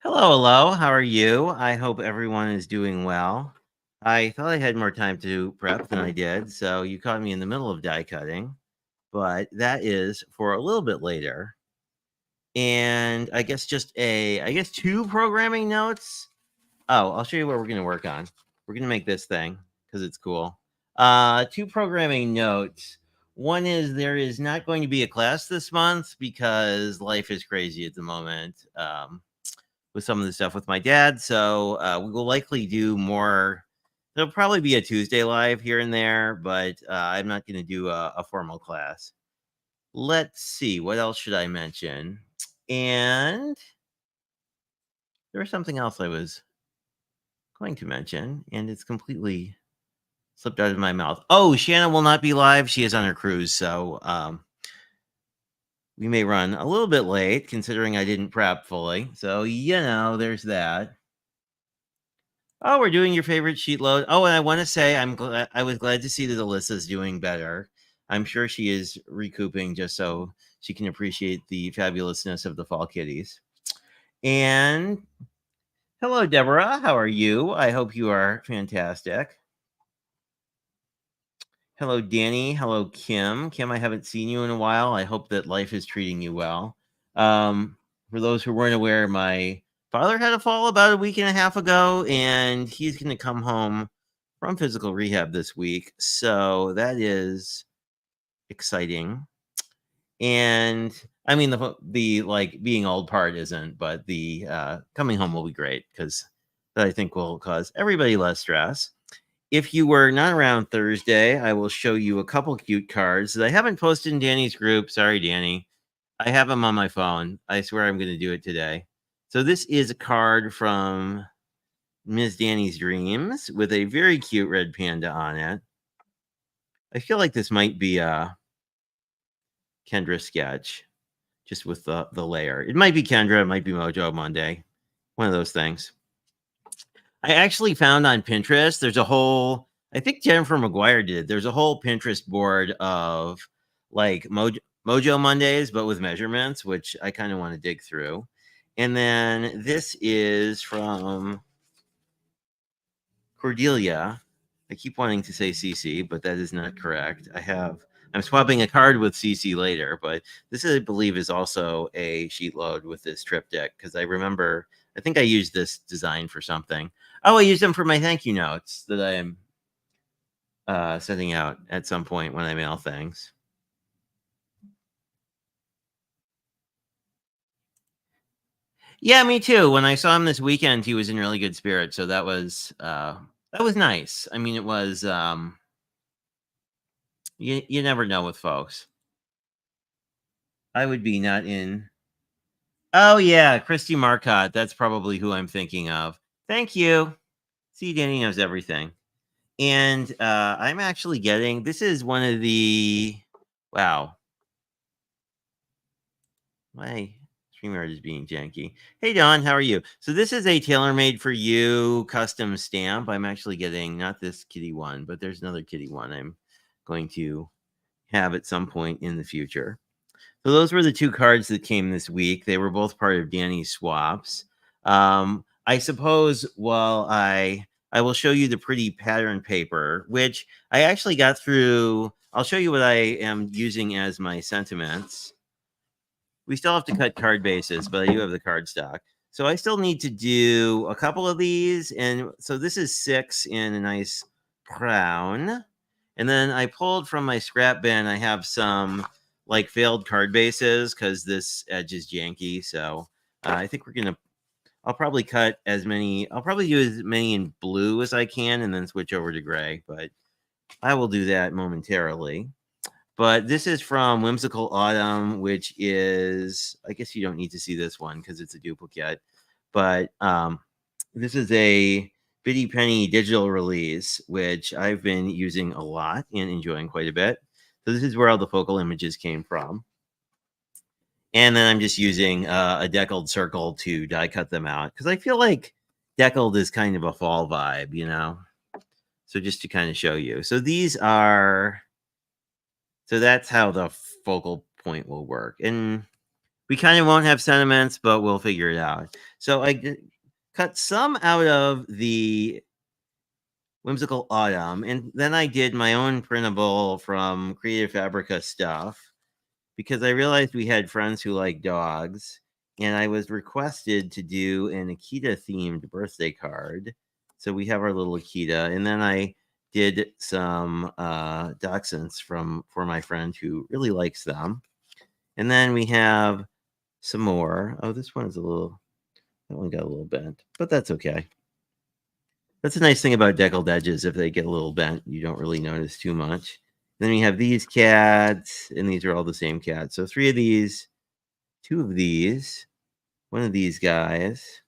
Hello, hello. How are you? I hope everyone is doing well. I thought I had more time to prep than I did, so you caught me in the middle of die cutting, but that is for a little bit later. And I guess two programming notes. Oh, I'll show you what we're going to work on. We're going to make this thing because it's cool. Two programming notes. One is there is not going to be a class this month because life is crazy at the moment. With some of the stuff with my dad. So we will likely do more. There'll probably be a Tuesday live here and there, but I'm not going to do a formal class. Let's see. What else should I mention? And there was something else I was going to mention, and it's completely slipped out of my mouth. Oh, Shanna will not be live. She is on her cruise. So we may run a little bit late considering I didn't prep fully. So, there's that. Oh, we're doing your favorite sheet load. Oh, and I want to say I was glad to see that Alyssa's doing better. I'm sure she is recouping just so she can appreciate the fabulousness of the fall kitties. And hello, Deborah. How are you? I hope you are fantastic. Hello, Danny. Hello, Kim. Kim, I haven't seen you in a while. I hope that life is treating you well. For those who weren't aware, my father had a fall about a week and a half ago, and he's going to come home from physical rehab this week. So that is exciting. And I mean, the like being old part isn't, but the coming home will be great because that I think will cause everybody less stress. If you were not around Thursday, I will show you a couple cute cards that I haven't posted in Danny's group. Sorry, Danny. I have them on my phone. I swear I'm going to do it today. So this is a card from Ms. Danny's Dreams with a very cute red panda on it. I feel like this might be a Kendra sketch, just with the layer. It might be Kendra, it might be Mojo Monday. One of those things. I actually found on Pinterest, there's a whole, I think Jennifer McGuire did. There's a whole Pinterest board of like Mojo Mondays, but with measurements, which I kind of want to dig through. And then this is from Cordelia. I keep wanting to say CC, but that is not correct. I'm swapping a card with CC later, but this I believe is also a sheet load with this triptych because I think I used this design for something. Oh, I used them for my thank you notes that I'm sending out at some point when I mail things. Yeah, me too. When I saw him this weekend, he was in really good spirits, so that was nice. I mean, it was you never know with folks. I would be not in. Oh yeah, Christy Marcotte. That's probably who I'm thinking of. Thank you. See, Danny knows everything. And I'm actually getting this is one of the wow. My StreamYard is being janky. Hey Don, how are you? So this is a tailor-made for you custom stamp. I'm actually getting not this kitty one, but there's another kitty one I'm going to have at some point in the future. So those were the two cards that came this week. They were both part of Danny's swaps. I suppose I will show you the pretty pattern paper, which I actually got through. I'll show you what I am using as my sentiments. We still have to cut card bases, but I do have the card stock. So I still need to do a couple of these. And so this is 6 in a nice brown. And then I pulled from my scrap bin, I have some like failed card bases because this edge is janky. So I think I'll probably I'll probably do as many in blue as I can and then switch over to gray. But I will do that momentarily. But this is from Whimsical Autumn, which is, I guess you don't need to see this one because it's a duplicate. But this is a Bitty Penny digital release, which I've been using a lot and enjoying quite a bit. So this is where all the focal images came from. And then I'm just using a deckled circle to die cut them out because I feel like deckled is kind of a fall vibe, you know? So just to kind of show you. So that's how the focal point will work. And We kind of won't have sentiments, but we'll figure it out. So cut some out of the Whimsical Autumn, and then I did my own printable from Creative Fabrica stuff because I realized we had friends who like dogs, and I was requested to do an Akita themed birthday card. So we have our little Akita, and then I did some dachshunds for my friend who really likes them. And then we have some more. Oh, this one is that one got a little bent, but that's okay. That's a nice thing about deckled edges. If they get a little bent, you don't really notice too much. Then we have these cats, and these are all the same cats. So 3 of these, 2 of these, 1 of these guys,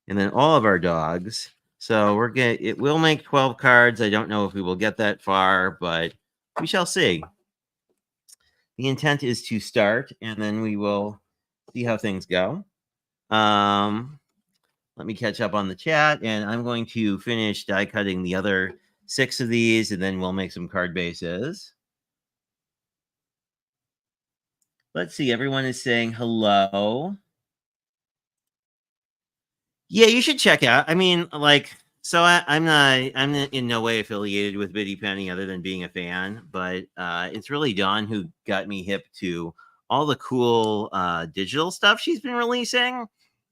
and then all of our dogs. So it will make 12 cards. I don't know if we will get that far, but we shall see. The intent is to start, and then we will see how things go. Let me catch up on the chat, and I'm going to finish die cutting the other 6 of these, and then we'll make some card bases. Let's see. Everyone is saying hello. Yeah, you should check out. I mean, like, so I'm in no way affiliated with Biddy Penny other than being a fan, but it's really Dawn who got me hip to all the cool digital stuff she's been releasing.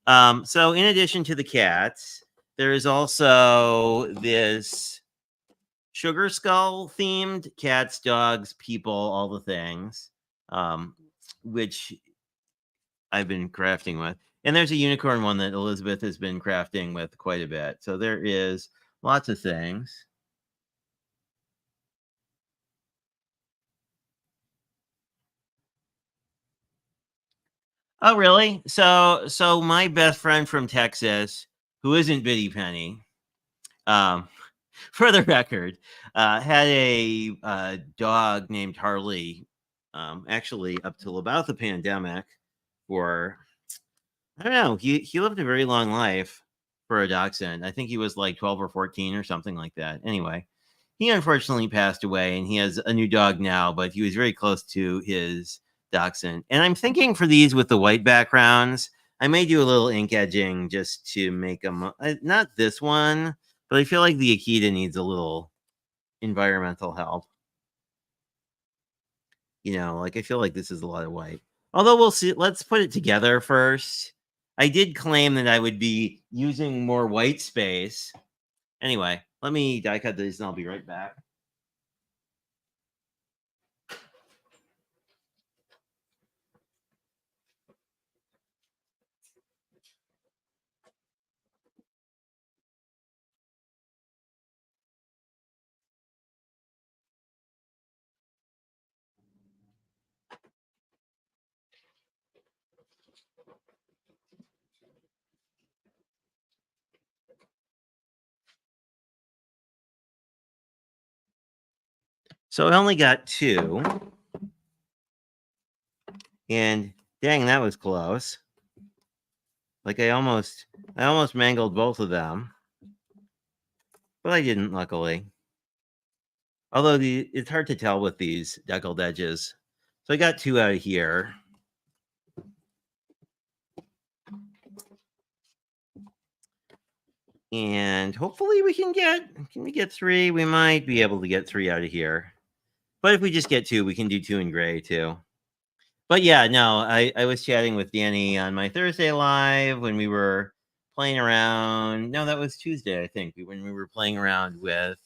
So in addition to the cats, there is also this Sugar Skull themed cats, dogs, people, all the things, which I've been crafting with. And there's a unicorn one that Elizabeth has been crafting with quite a bit. So there is lots of things. Oh, really? So my best friend from Texas, who isn't Biddy Penny, um, for the record, had a dog named Harley. Actually, up till about the pandemic, for I don't know. He lived a very long life for a dachshund. I think he was like 12 or 14 or something like that. Anyway, he unfortunately passed away, and he has a new dog now, but he was very close to his dachshund. And I'm thinking for these with the white backgrounds, I may do a little ink edging just to make them not this one, but I feel like the Akita needs a little environmental help. Like I feel like this is a lot of white. Although we'll see. Let's put it together first. I did claim that I would be using more white space. Anyway, let me die cut these and I'll be right back. So I only got 2. And dang, that was close. Like I almost mangled both of them. But I didn't, luckily. Although it's hard to tell with these deckled edges. So I got 2 out of here. And hopefully we can we get 3? We might be able to get 3 out of here. But if we just get 2, we can do 2 in gray too. But yeah, no, I was chatting with Danny on my Thursday live when we were playing around. No, that was Tuesday, I think, when we were playing around with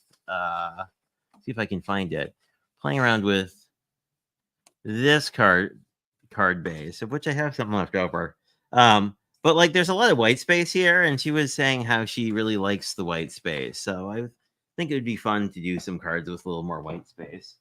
see if I can find it. Playing around with this card base, of which I have something left over. But like there's a lot of white space here, and she was saying how she really likes the white space. So I think it would be fun to do some cards with a little more white space.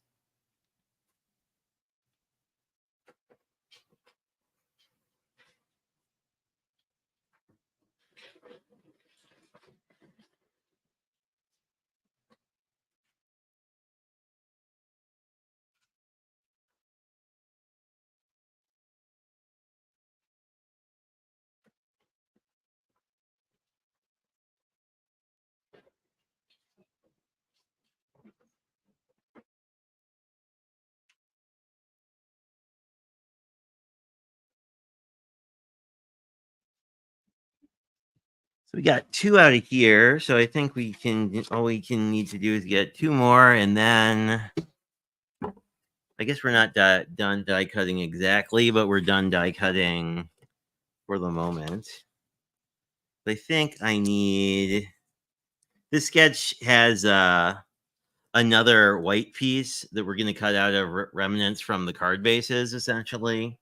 we got 2 out of here. So I think we can, all we can need to do is get 2 more. And then I guess we're not done die cutting exactly, but we're done die cutting for the moment. I think I need, this sketch has another white piece that we're going to cut out of remnants from the card bases, essentially,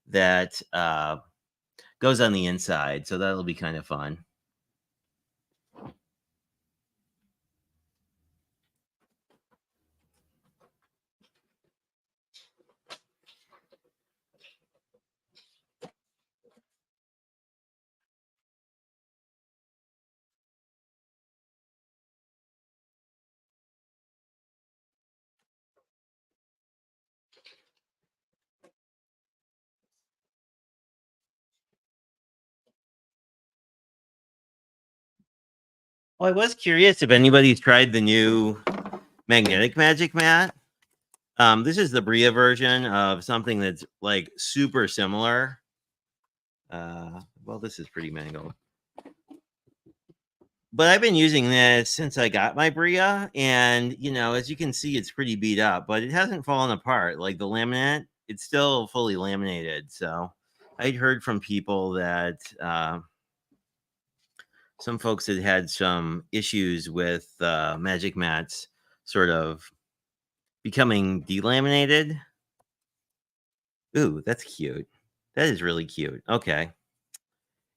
that goes on the inside. So that'll be kind of fun. Well, I was curious if anybody's tried the new Magnetic Magic mat. This is the Bria version of something that's like super similar. Well, this is pretty mangled. But I've been using this since I got my Bria, and you know, as you can see, it's pretty beat up, but it hasn't fallen apart. Like the laminate, it's still fully laminated. So I'd heard from people that some folks had had some issues with Magic Mats sort of becoming delaminated. Ooh, that's cute. That is really cute. Okay.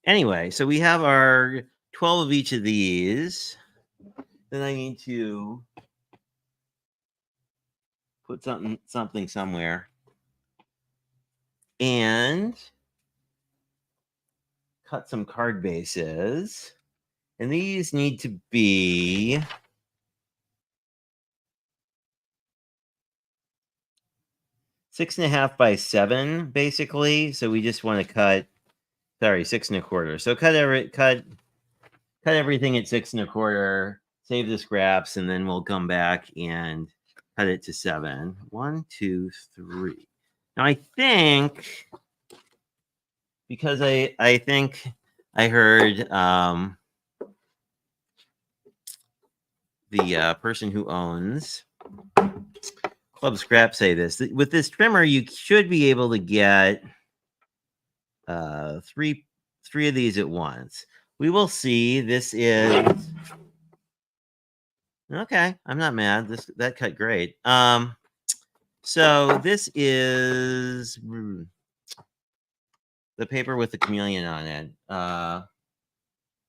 Anyway, so we have our 12 of each of these. Then I need to put something somewhere. And cut some card bases. And these need to be 6.5 by 7, basically. So we just want to cut, sorry, 6 1/4. So cut everything at 6 1/4. Save the scraps, and then we'll come back and cut it to 7. 1, 2, 3. Now I think, because I think I heard the person who owns Club Scrap say this. With this trimmer, you should be able to get three of these at once. We will see. This is okay. I'm not mad. That cut great. So this is the paper with the chameleon on it.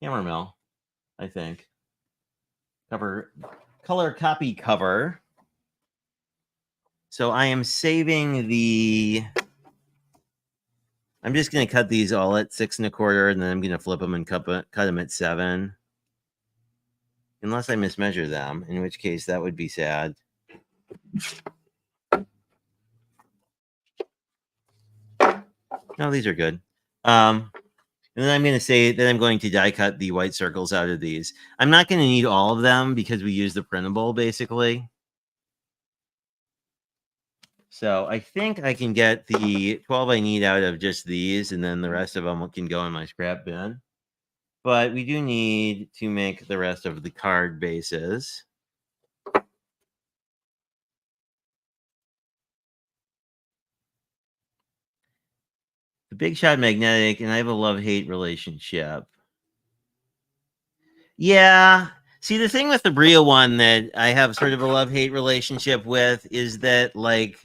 Hammermill, I think. Color copy cover. So I am saving the. I'm just going to cut these all at 6 1/4, and then I'm going to flip them and cut them at 7. Unless I mismeasure them, in which case that would be sad. No, these are good. And then I'm going to say that I'm going to die cut the white circles out of these. I'm not going to need all of them because we use the printable, basically. So I think I can get the 12 I need out of just these, and then the rest of them can go in my scrap bin. But we do need to make the rest of the card bases. The Big Shot Magnetic, and I have a love-hate relationship. Yeah. See, the thing with the Bria one that I have sort of a love-hate relationship with is that, like,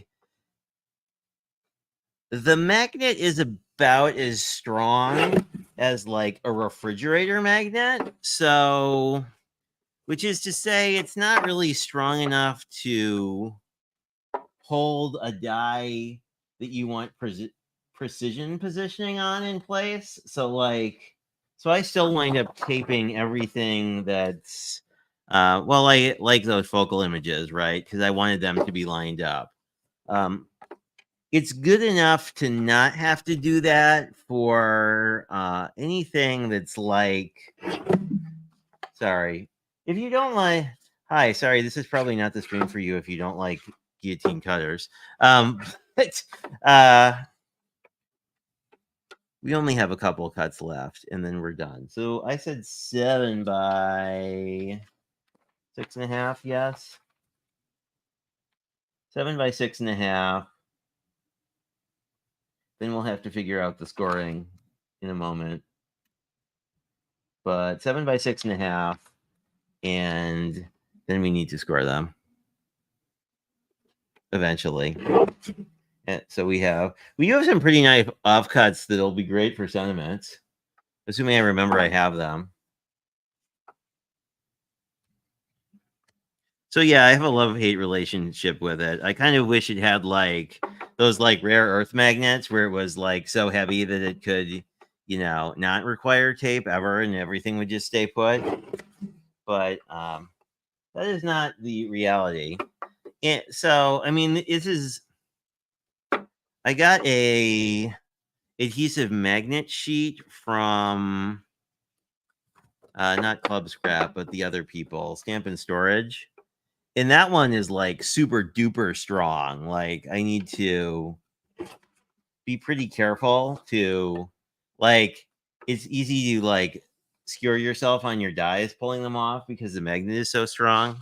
the magnet is about as strong as, like, a refrigerator magnet. So, which is to say, it's not really strong enough to hold a die that you want precision positioning on in place. So I still wind up taping everything that's well, I like those focal images, right? Because I wanted them to be lined up. It's good enough to not have to do that for anything that's like, sorry, if you don't like, hi, sorry, this is probably not the stream for you if you don't like guillotine cutters. But We only have a couple cuts left, and then we're done. So I said 7 by 6.5. Yes, 7 by 6.5. Then we'll have to figure out the scoring in a moment. But 7 by 6.5, and then we need to score them eventually. And so we have some pretty nice offcuts that'll be great for sentiments, assuming I remember I have them. So yeah, I have a love-hate relationship with it. I kind of wish it had like those like rare earth magnets where it was like so heavy that it could, not require tape ever and everything would just stay put. But that is not the reality. So I mean, I got a adhesive magnet sheet from not Club Scrap, but the other people, Stamp and Storage. And that one is like super duper strong. Like I need to be pretty careful to like it's easy to like skewer yourself on your dies pulling them off because the magnet is so strong,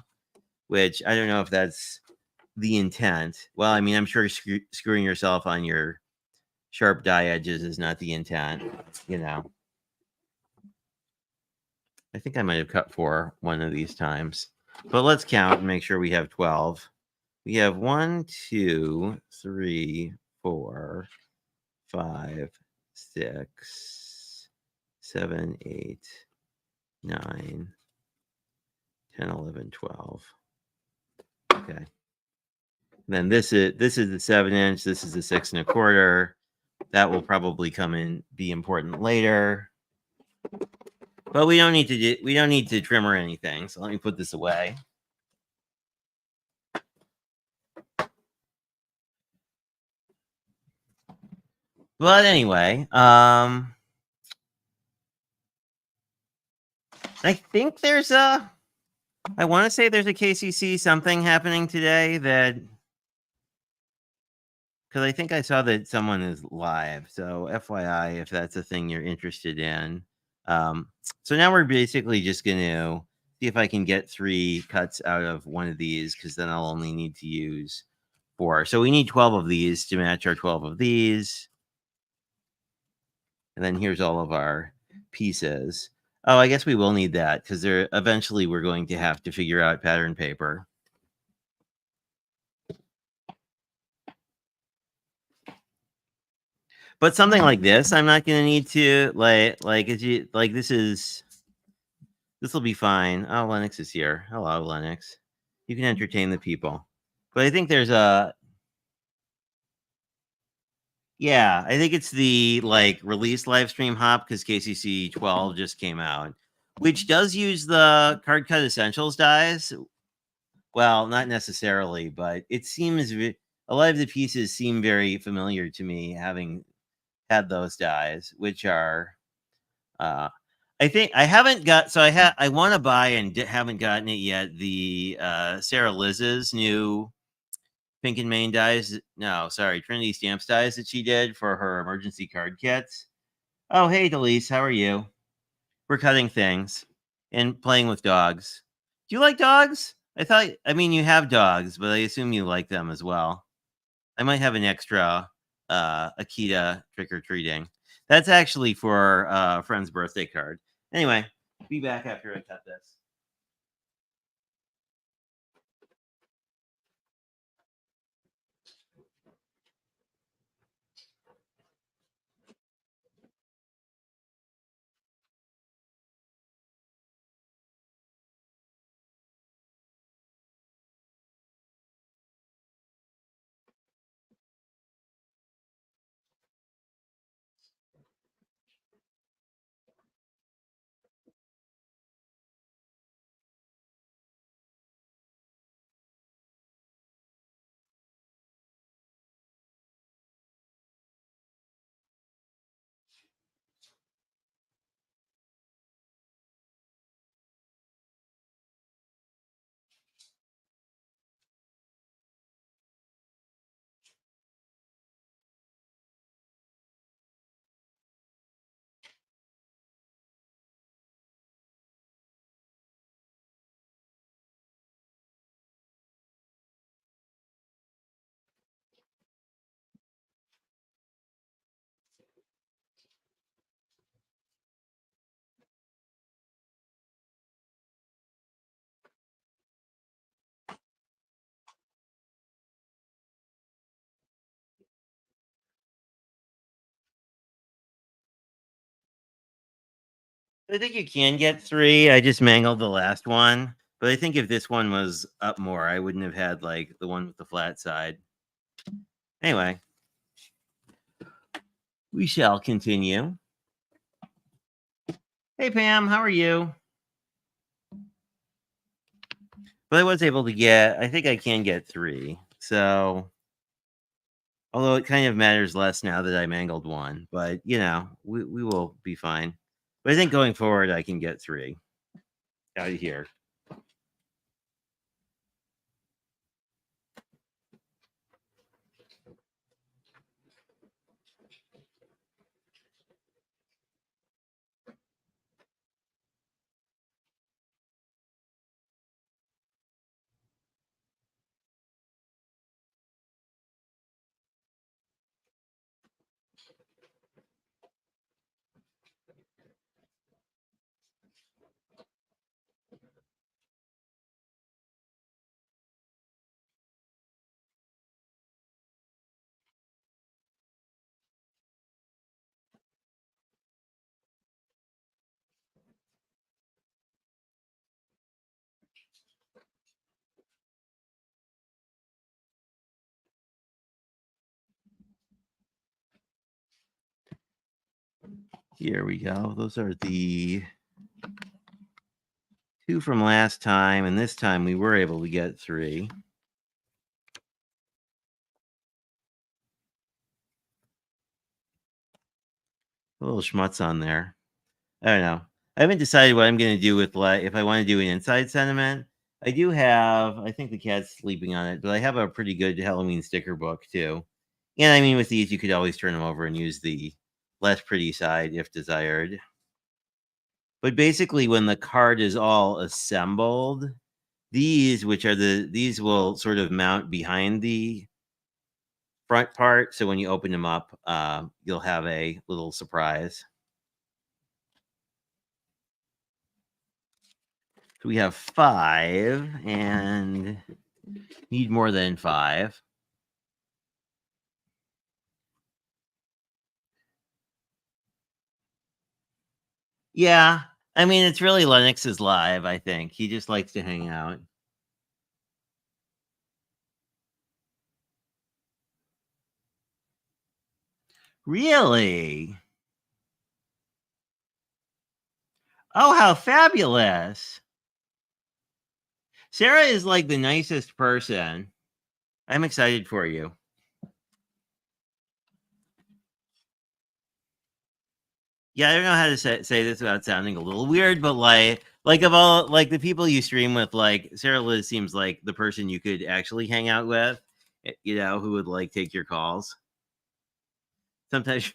which I don't know if that's the intent. Well, I mean, I'm sure screwing yourself on your sharp die edges is not the intent, I think I might have cut 4 one of these times. But let's count and make sure we have 12. We have 1, 2, 3, 4, 5, 6, 7, 8, 9, 10, 11, 12. Okay. Then this is the 7-inch. This is the 6.25. That will probably come in be important later. But we don't need to trim or anything. So let me put this away. But anyway, I think I want to say there's a KCC something happening today that because I think I saw that someone is live. So FYI, if that's a thing you're interested in. So now we're basically just going to see if I can get 3 cuts out of one of these because then I'll only need to use 4. So we need 12 of these to match our 12 of these. And then here's all of our pieces. Oh, I guess we will need that because eventually we're going to have to figure out pattern paper. But something like this, I'm not going to need to this will be fine. Oh, Lennox is here. Hello, Lennox. You can entertain the people. But I think there's yeah, I think it's the like release live stream hop because KCC 12 just came out, which does use the Card Cut Essentials dies. Well, not necessarily, but it seems a lot of the pieces seem very familiar to me, having had those dies, which are, I think I haven't got. So I want to buy and haven't gotten it yet. The Sarah Liz's new Pink and Main dies. No, sorry, Trinity Stamps dies that she did for her emergency card kits. Oh, hey, Delise, how are you? We're cutting things and playing with dogs. Do you like dogs? I mean, you have dogs, but I assume you like them as well. I might have an extra Akita trick or treating. That's actually for a friend's birthday card. Anyway, be back after I cut this. I think you can get 3. I just mangled the last one, but I think if this one was up more, I wouldn't have had, like, the one with the flat side. Anyway, we shall continue. Hey, Pam, how are you? But I was able to get I think I can get 3. So, although it kind of matters less now that I mangled 1, but, we will be fine. But I think going forward, I can get 3 out of here. Here we go. Those are the 2 from last time, and this time we were able to get 3. A little schmutz on there. I don't know. I haven't decided what I'm gonna do with, like, if I wanna do an inside sentiment. I do have I think the cat's sleeping on it, but I have a pretty good Halloween sticker book too. And I mean, with these, you could always turn them over and use the less pretty side if desired. But basically, when the card is all assembled, these will sort of mount behind the front part. So when you open them up, you'll have a little surprise. So we have 5 and need more than 5. Yeah. I mean, it's really Lennox's live, I think. He just likes to hang out. Really? Oh, how fabulous. Sarah is like the nicest person. I'm excited for you. Yeah, I don't know how to say this without sounding a little weird, but like of all like the people you stream with, like Sarah Liz seems like the person you could actually hang out with, who would like take your calls. Sometimes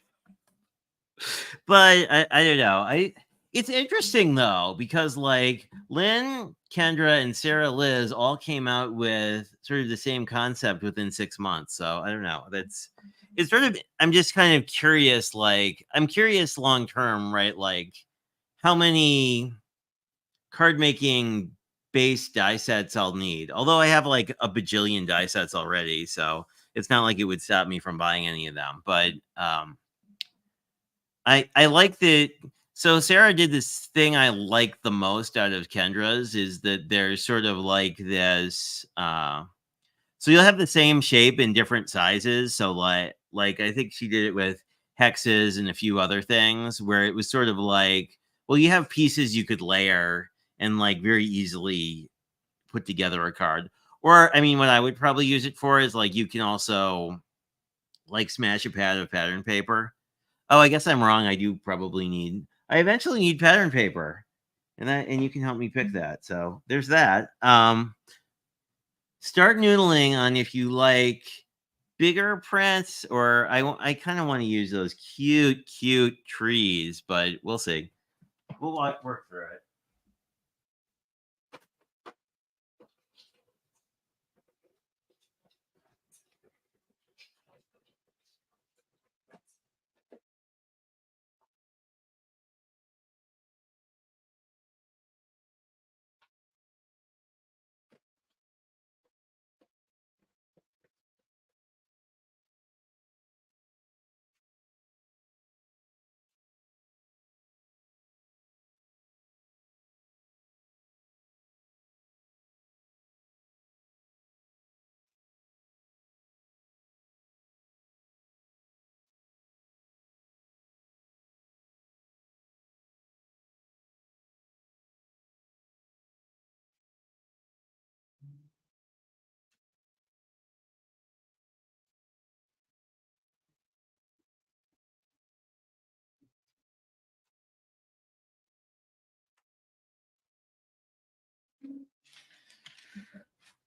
but I don't know. It's interesting though, because like Lynn, Kendra, and Sarah Liz all came out with sort of the same concept within 6 months. So I don't know. It's sort of I'm just kind of curious, like I'm curious long term, right? Like how many card making base die sets I'll need. Although I have like a bajillion die sets already, so it's not like it would stop me from buying any of them. But I like the so Sarah did this thing I like the most out of Kendra's is that there's sort of like this so you'll have the same shape in different sizes. So like I think she did it with hexes and a few other things where it was sort of like, well, you have pieces you could layer and like very easily put together a card. Or I mean what I would probably use it for is like you can also like smash a pad of pattern paper. Oh, I guess I'm wrong. I eventually need pattern paper. And you can help me pick that. So there's that. Start noodling on if you like bigger prints or I kind of want to use those cute trees, but we'll see. We'll work through it.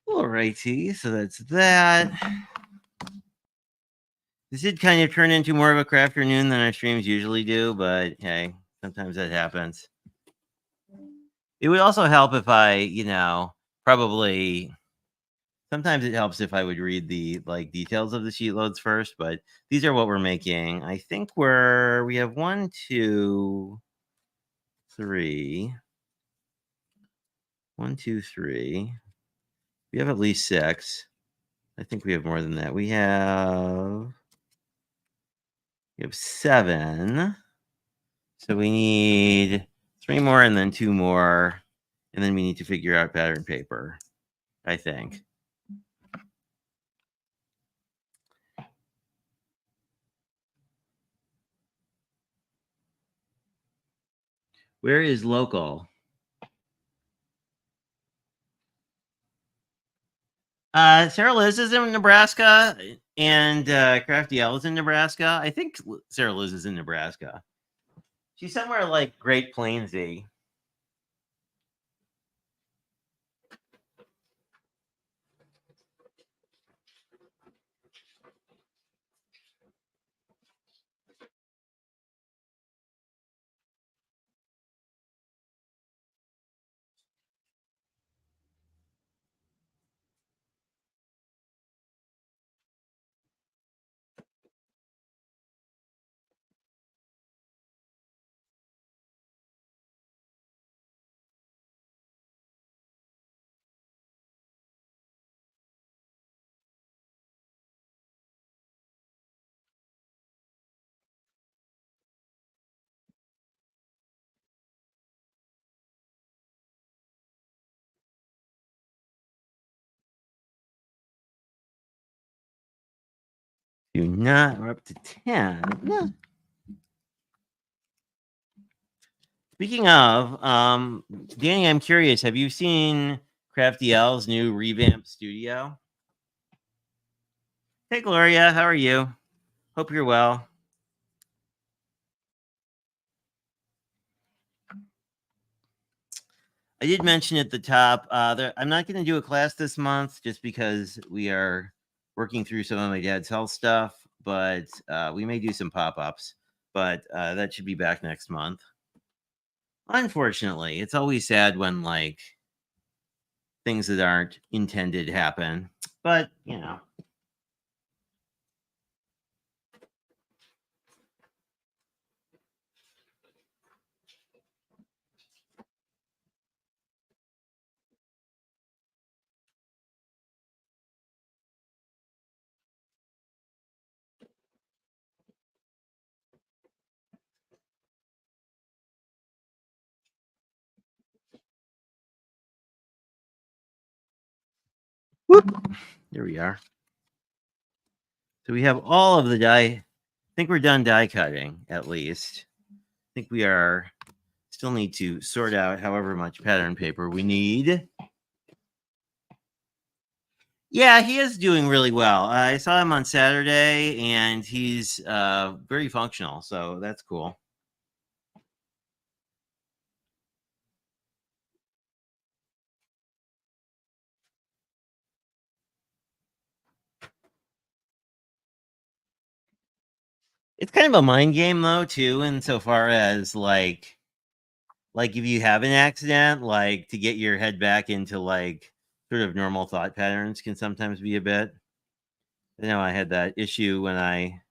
Alrighty, so that's that. This did kind of turn into more of a crafternoon than our streams usually do, but hey, sometimes that happens. It would also help if I, probably sometimes it helps if I would read the details of the sheet loads first, but these are what we're making. I think we have 1, 2, 3. 1, 2, 3. We have at least 6. I think we have more than that. We have 7. So we need 3 more and then 2 more. And then we need to figure out pattern paper, I think. Where is local? Sarah Liz is in Nebraska, and Crafty L is in Nebraska. I think Sarah Liz is in Nebraska. She's somewhere like Great Plainsy. We're up to 10. Yeah. Speaking of, Danny, I'm curious. Have you seen Crafty L's new revamped studio? Hey, Gloria, how are you? Hope you're well. I did mention at the top, I'm not going to do a class this month just because we are working through some of my dad's health stuff, but we may do some pop-ups, but that should be back next month. Unfortunately, it's always sad when things that aren't intended happen, but whoop, there we are. So we have all of the die. I think we're done die cutting, at least. I think we are still need to sort out however much pattern paper we need. Yeah, he is doing really well. I saw him on Saturday, and he's very functional, so that's cool. It's kind of a mind game, though, too, insofar as like if you have an accident, to get your head back into sort of normal thought patterns can sometimes be a bit. I know I had that issue when I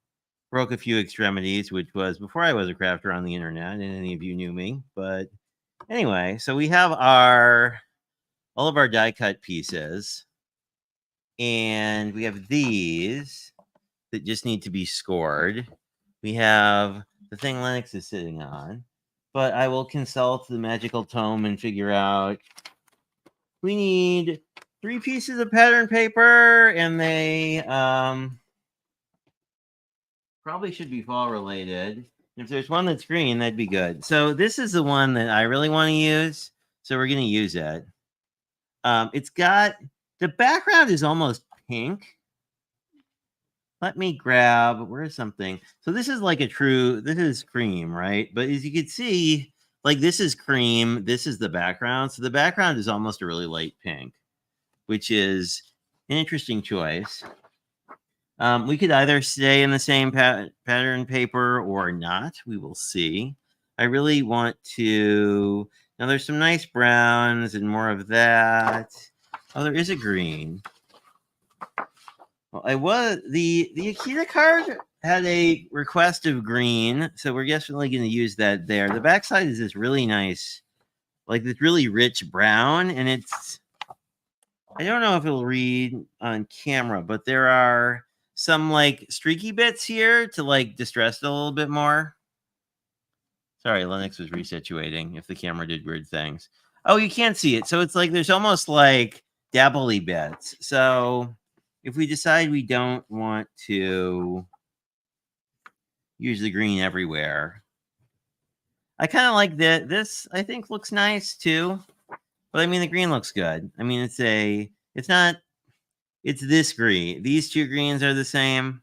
broke a few extremities, which was before I was a crafter on the internet, and any of you knew me. But anyway, so we have all of our die cut pieces, and we have these that just need to be scored. We have the thing Lennox is sitting on, but I will consult the magical tome and figure out we need 3 pieces of pattern paper, and they probably should be fall related. If there's one that's green, that'd be good. So this is the one that I really want to use, so we're going to use it. It's got the background is almost pink. Let me grab where's something. So this is this is cream, right? But as you can see, this is cream, this is the background. So the background is almost a really light pink. which is an interesting choice. We could either stay in the same pattern paper or not. We will see. I really want to. Now, there's some nice browns and more of that. Oh, there is a green. Well, the Akita card had a request of green, so we're definitely going to use that there. The backside is this really nice, like this really rich brown, and it's. I don't know if it'll read on camera, but there are some like streaky bits here to like distress it a little bit more. Sorry, Linux was resituating if the camera did weird things. Oh, you can't see it. So it's like there's almost like dabbly bits. So if we decide we don't want to use the green everywhere, I kind of like that. This I think looks nice too. But I mean the green looks good. I mean it's not it's this green. These two greens are the same.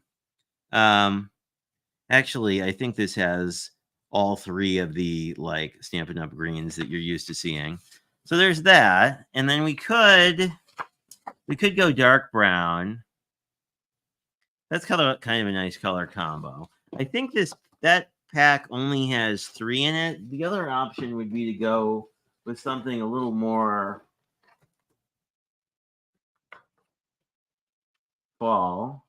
Actually, I think this has all three of the like Stampin' Up! Greens that you're used to seeing. So there's that, and then we could go dark brown. That's kind of a nice color combo. I think that pack only has 3 in it. The other option would be to go with something a little more fall.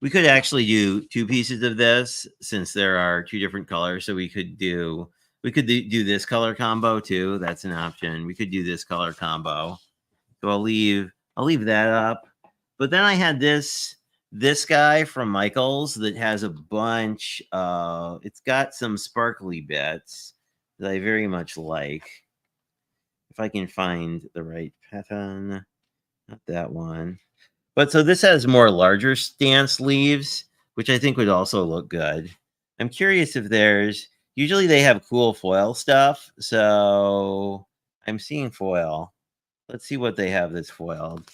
We could actually do 2 pieces of this since there are 2 different colors. So we could do this color combo too. That's an option. We could do this color combo. So I'll leave that up. But then I had this guy from Michaels that has a bunch. It's got some sparkly bits that I very much like. If I can find the right pattern, not that one. But so this has more larger stance leaves, which I think would also look good. I'm curious if usually they have cool foil stuff. So I'm seeing foil. Let's see what they have that's foiled.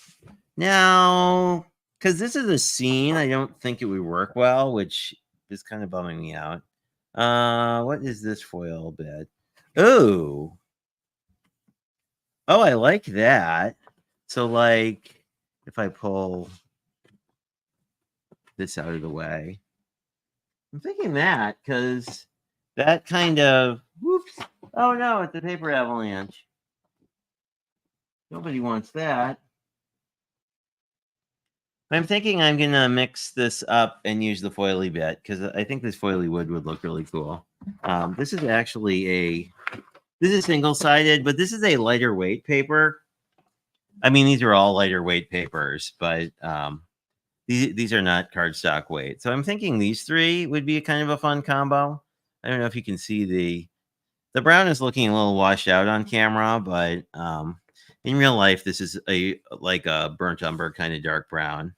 Now, because this is a scene, I don't think it would work well, which is kind of bumming me out. What is this foil bit? Oh, I like that. So like, if I pull this out of the way, I'm thinking that because that kind of whoops. Oh no, it's a paper avalanche. Nobody wants that. I'm thinking I'm gonna mix this up and use the foily bit because I think this foily wood would look really cool. This is actually single-sided, but this is a lighter weight paper. I mean, these are all lighter weight papers, but these are not cardstock weight. So I'm thinking these 3 would be a kind of a fun combo. I don't know if you can see the brown is looking a little washed out on camera, but in real life, this is like a burnt umber kind of dark brown.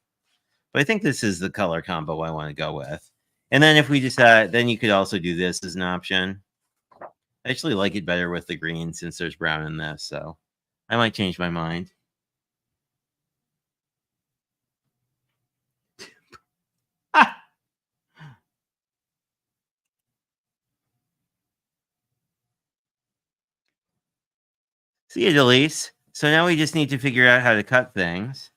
But I think this is the color combo I want to go with. And then if we decide, then you could also do this as an option. I actually like it better with the green since there's brown in this, so I might change my mind. See you, Delise. So now we just need to figure out how to cut things.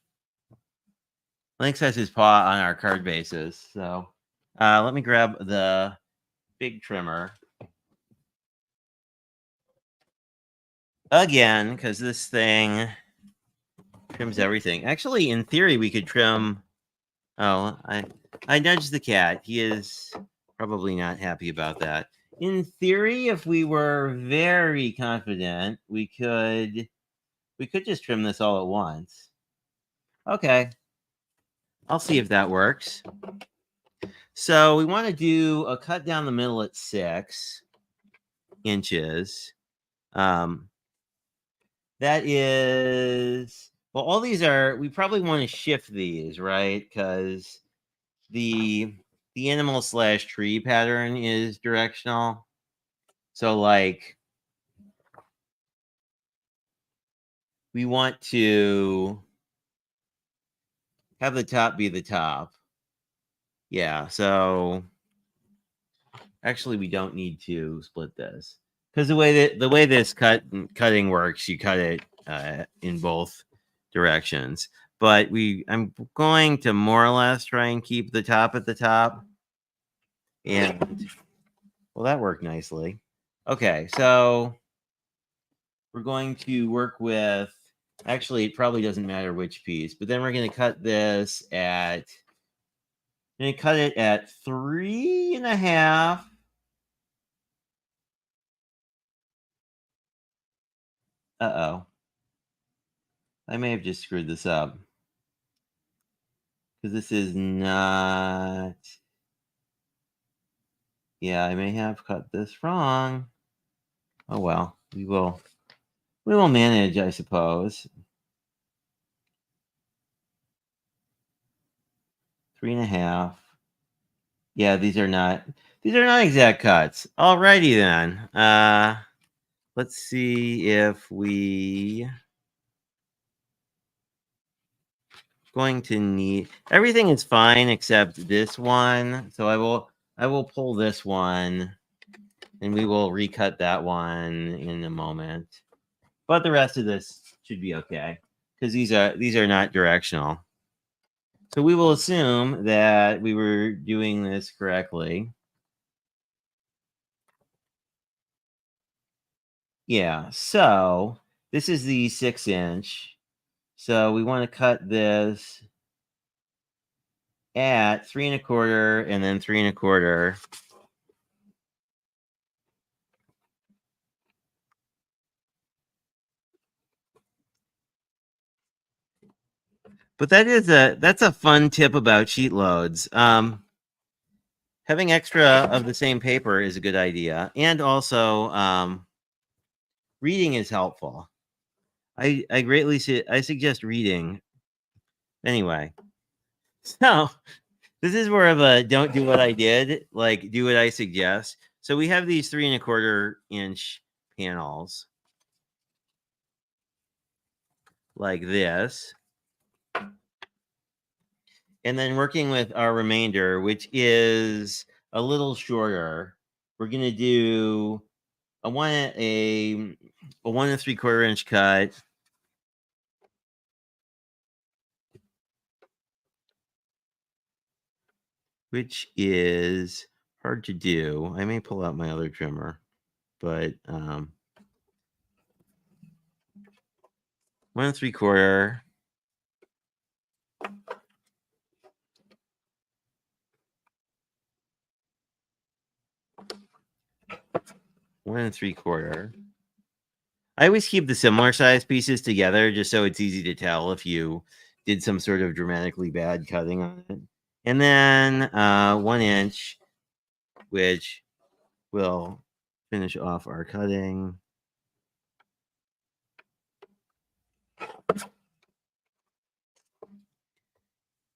Lynx has his paw on our card bases, so let me grab the big trimmer. Again, because this thing trims everything. Actually, in theory, we could trim... Oh, I nudged the cat. He is probably not happy about that. In theory, if we were very confident, we could just trim this all at once. Okay. I'll see if that works. So we want to do a cut down the middle at 6 inches. That is... Well, all these are... We probably want to shift these, right? Because the animal / tree pattern is directional. So like we want to have the top be the top. Yeah, so actually we don't need to split this. because the way this cutting works, you cut it in both directions. But I'm going to more or less try and keep the top at the top, and well, that worked nicely. Okay, so we're going to work with. Actually, it probably doesn't matter which piece, but then we're going to cut this at. I'm going to cut it at 3.5. Uh-oh. I may have just screwed this up. Because this is not... Yeah, I may have cut this wrong. Oh well, we will manage, I suppose. 3.5. Yeah, these are not exact cuts. Alrighty then. Let's see if we going to need everything is fine except this one. So I will pull this one and we will recut that one in a moment. But the rest of this should be okay because these are not directional. So we will assume that we were doing this correctly. Yeah, so this is the 6-inch. So we want to cut this at 3.25 and then 3.25. But that's a fun tip about sheet loads. Having extra of the same paper is a good idea, and also reading is helpful. I greatly suggest reading. Anyway, so this is more of a don't do what I did, like do what I suggest. So we have these 3.25-inch panels like this. And then working with our remainder, which is a little shorter, we're going to do a 1.75-inch cut. Which is hard to do. I may pull out my other trimmer, but 1.75. 1.75. I always keep the similar size pieces together just so it's easy to tell if you did some sort of dramatically bad cutting on it. And then 1 inch, which will finish off our cutting.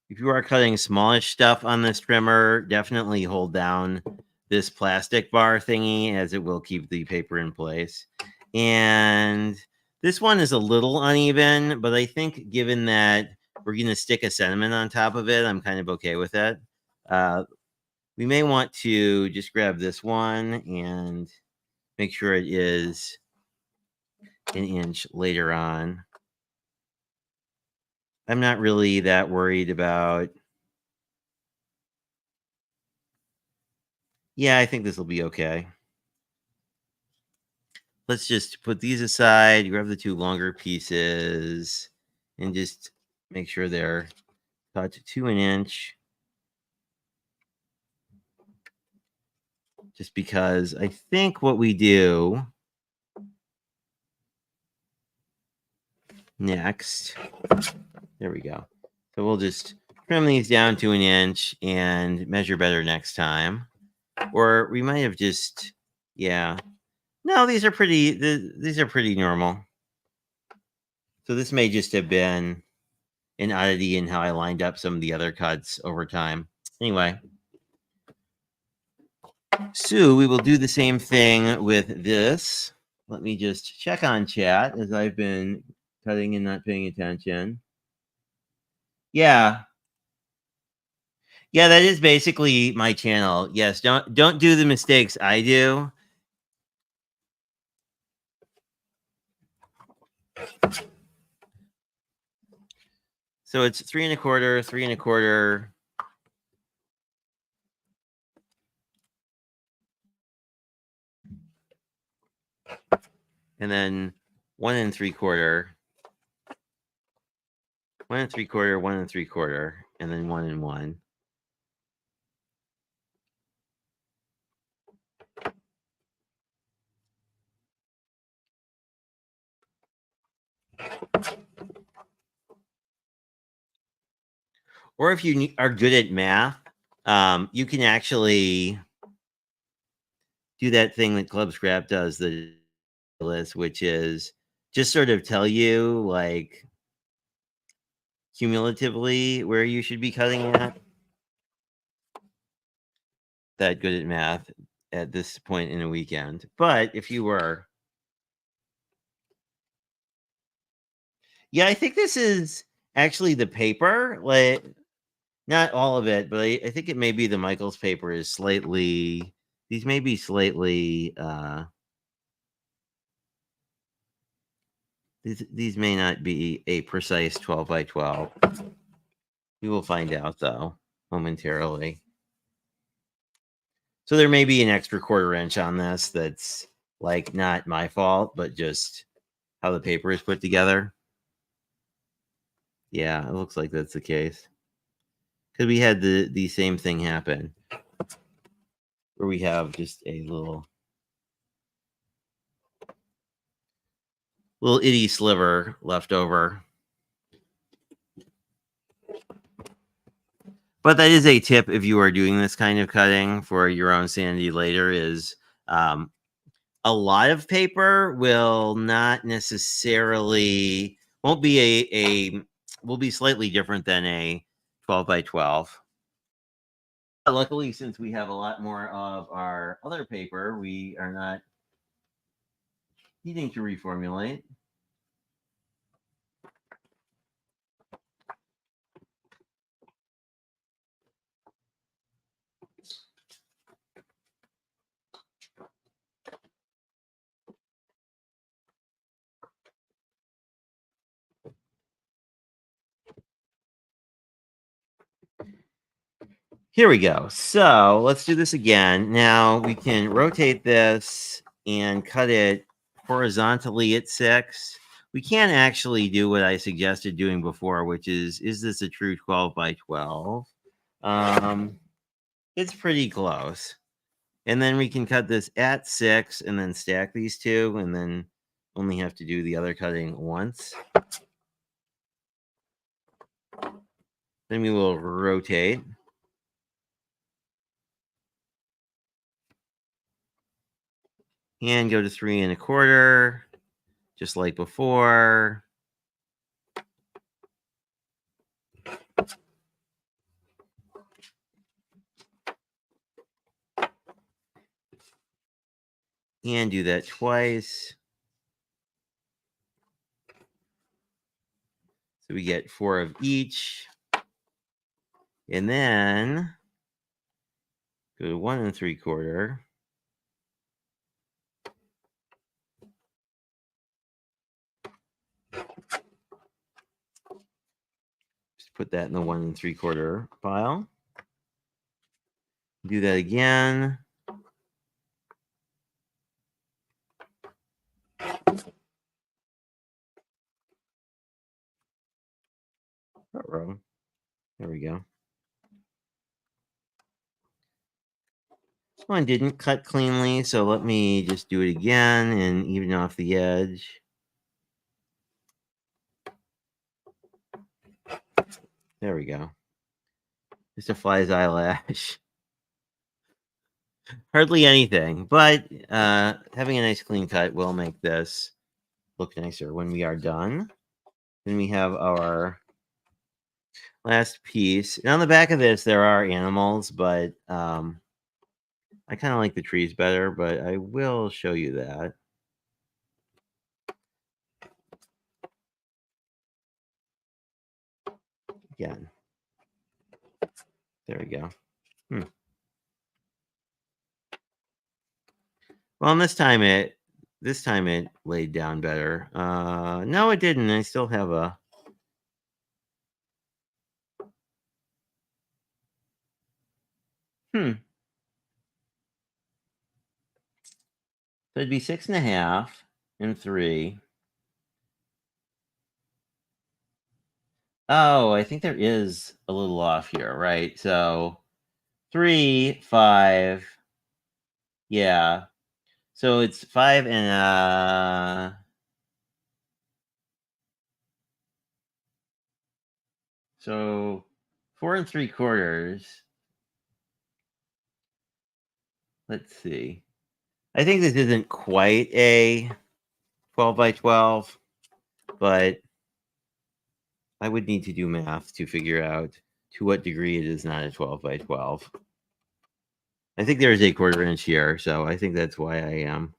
If you are cutting smallish stuff on this trimmer, definitely hold down this plastic bar thingy as it will keep the paper in place. And this one is a little uneven, but I think given that we're going to stick a sentiment on top of it, I'm kind of okay with it. We may want to just grab this one and make sure it is an inch later on. I'm not really that worried about... Yeah, I think this will be okay. Let's just put these aside, grab the 2 longer pieces, and just make sure they're cut to 1 inch. Just because I think what we do next, there we go. So we'll just trim these down to 1 inch and measure better next time. Or we might have just, yeah. No, these are pretty normal. So this may just have been an oddity in how I lined up some of the other cuts over time. Anyway. So we will do the same thing with this. Let me just check on chat as I've been cutting and not paying attention. Yeah. Yeah, that is basically my channel. Yes, don't do the mistakes I do. So it's 3 1/4, 3 1/4. And then 1 3/4. 1 3/4, 1 3/4, and then 1 1. Or if you are good at math, you can actually do that thing that Club Scrap does, the list, which is just sort of tell you like cumulatively where you should be cutting at. That good at math at this point in a weekend. But if you were, yeah, I think this is actually the paper, like not all of it, but I think it may be the Michaels paper is slightly, these may be slightly, these may not be a precise 12 by 12. We will find out though momentarily. So there may be an extra 1/4 inch on this that's like not my fault, but just how the paper is put together. Yeah, it looks like that's the case. Because we had the same thing happen where we have just a little itty sliver left over. But that is a tip if you are doing this kind of cutting for your own sanity later is a lot of paper will not necessarily won't be will be slightly different than a 12 by 12. Luckily, since we have a lot more of our other paper, we are not needing to reformulate. Here we go. So let's do this again. Now we can rotate this and cut it horizontally at 6. We can't actually do what I suggested doing before, which is this a true 12 by 12? It's pretty close. And then we can cut this at 6 and then stack these two and then only have to do the other cutting once. Then we will rotate. And go to 3 1/4, just like before. And do that twice. So we get 4 of each. And then go to 1 3/4. Just put that in the 1 3/4 pile. Do that again. Uh-oh. There we go. This one didn't cut cleanly, so let me just do it again and even off the edge. There we go. Just a fly's eyelash. Hardly anything, but having a nice clean cut will make this look nicer when we are done. Then we have our last piece. And on the back of this, there are animals, but I kind of like the trees better, but I will show you that. Again. There we go. Well, and this time this time it laid down better. No, it didn't. I still have a... So it'd be 6.5 and 3. Oh, I think there is a little off here, right? So 3, 5. Yeah. So it's 5 and so 4 3/4. Let's see. I think this isn't quite a 12 by 12, but I would need to do math to figure out to what degree it is not a 12 by 12. I think there is a 1/4 inch here, so I think that's why I am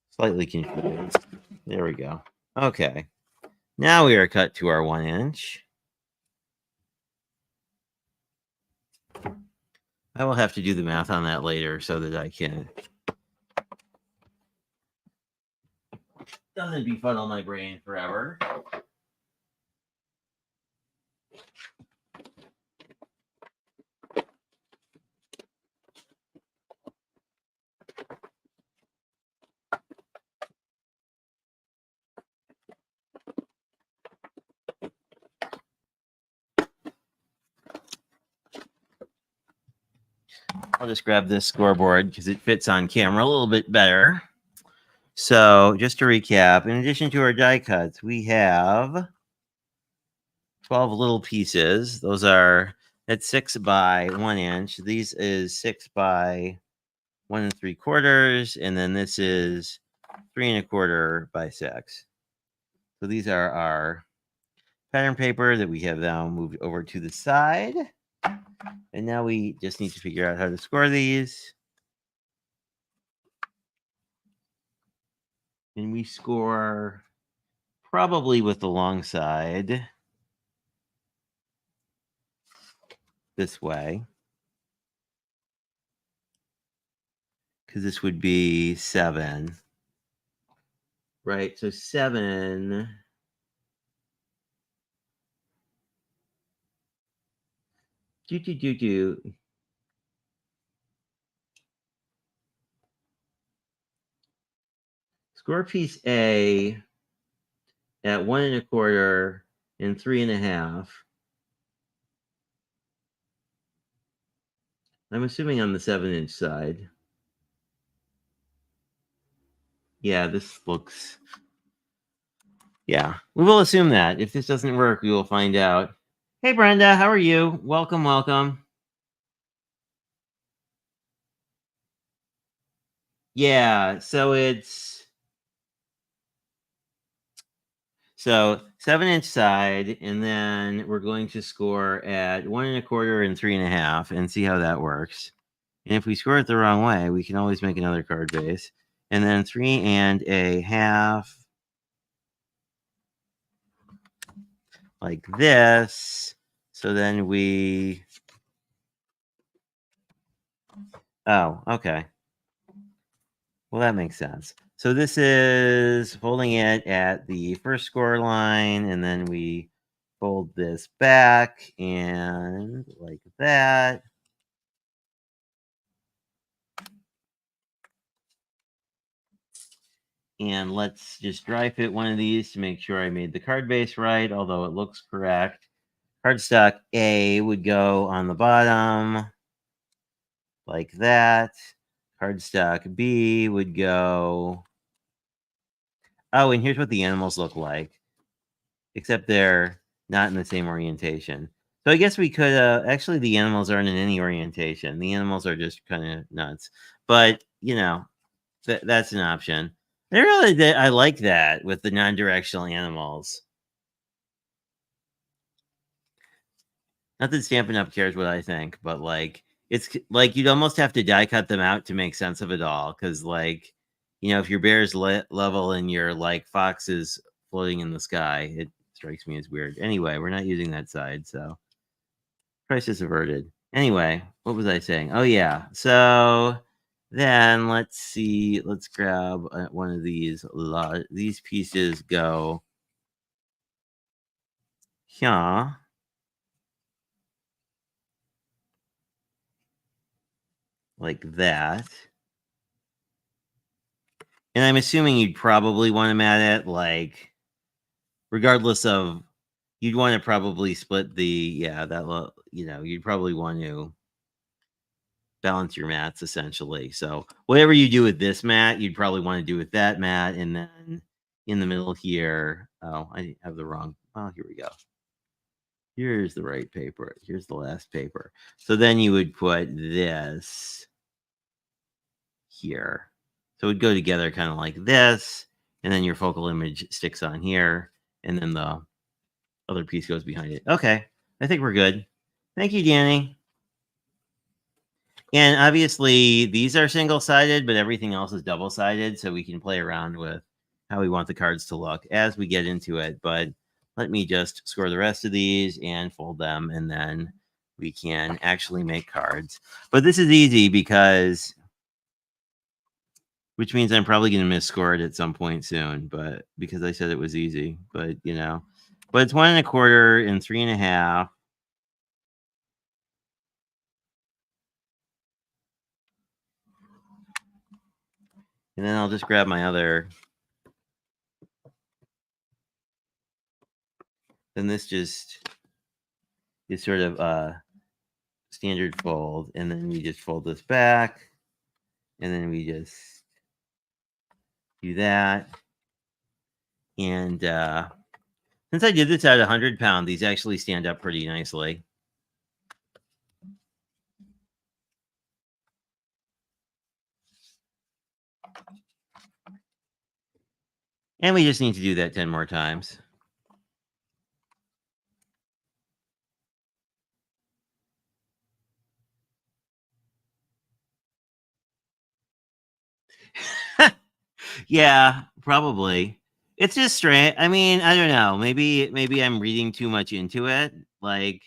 slightly confused. There we go. Okay. Now we are cut to our 1 inch. I will have to do the math on that later so that I can... Doesn't befuddle my brain forever. I'll just grab this scoreboard because it fits on camera a little bit better. So just to recap, in addition to our die cuts, we have 12 little pieces. Those are, that's 6 by 1 inch. These is 6 by 1 3/4, and then this is 3 1/4 by 6. So these are our pattern paper that we have now moved over to the side. And now we just need to figure out how to score these. And we score probably with the long side this way, because this would be 7. Right, so 7. Score piece A at 1 1/4 and 3 1/2. I'm assuming on the 7-inch side. Yeah, this looks... Yeah, we will assume that. If this doesn't work, we will find out. Hey, Brenda, how are you? Welcome, welcome. Yeah, so it's... So 7-inch side, and then we're going to score at 1 1/4 and 3 1/2 and see how that works. And if we score it the wrong way, we can always make another card base. And then 3 1/2, like this. So then we... Oh, okay. Well, that makes sense. So this is folding it at the first score line, and then we fold this back and like that. And let's just dry fit one of these to make sure I made the card base right, although it looks correct. Cardstock A would go on the bottom like that. Cardstock B would go... Oh, and here's what the animals look like, except they're not in the same orientation. So I guess we could... actually, the animals aren't in any orientation. The animals are just kind of nuts. But, you know, that's an option. I like that with the non-directional animals. Not that Stampin' Up! Cares what I think, but, like, it's like you'd almost have to die cut them out to make sense of it all. Because, like, you know, if your bear's level and your, like, fox is floating in the sky, it strikes me as weird. Anyway, we're not using that side, so crisis averted. Anyway, what was I saying? Oh, yeah. So Then let's see. Let's grab one of these. These pieces go here. Like that. And I'm assuming you'd probably want to mat it, like, regardless of, you'd want to probably split the, you'd probably want to balance your mats essentially. So whatever you do with this mat, you'd probably want to do with that mat. And then in the middle here, oh, I have the wrong, oh, here we go. Here's the right paper. Here's the last paper. So then you would put this here. So it would go together kind of like this, and then your focal image sticks on here, and then the other piece goes behind it. Okay, I think we're good. Thank you, Danny. And obviously, these are single-sided, but everything else is double-sided, so we can play around with how we want the cards to look as we get into it. But let me just score the rest of these and fold them, and then we can actually make cards. But this is easy because, which means I'm probably going to misscore it at some point soon, but because I said it was easy, but but it's 1 1/4 and 3 1/2. And then I'll just grab my other. Then this just is sort of standard fold, and then we just fold this back, and then we just do that. And since I did this at 100-pound, these actually stand up pretty nicely. And we just need to do that 10 more times. Yeah, probably. It's just strange. I mean, I don't know. Maybe I'm reading too much into it. Like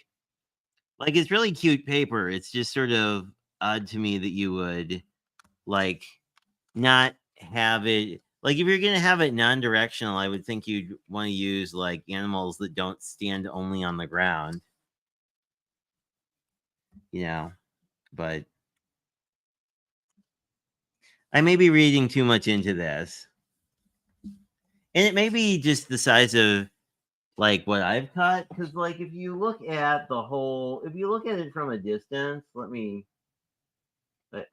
it's really cute paper. It's just sort of odd to me that you would like not have it, like, if you're gonna have it non-directional, I would think you'd want to use like animals that don't stand only on the ground. But I may be reading too much into this. And it may be just the size of like what I've cut, because like if you look at it from a distance, I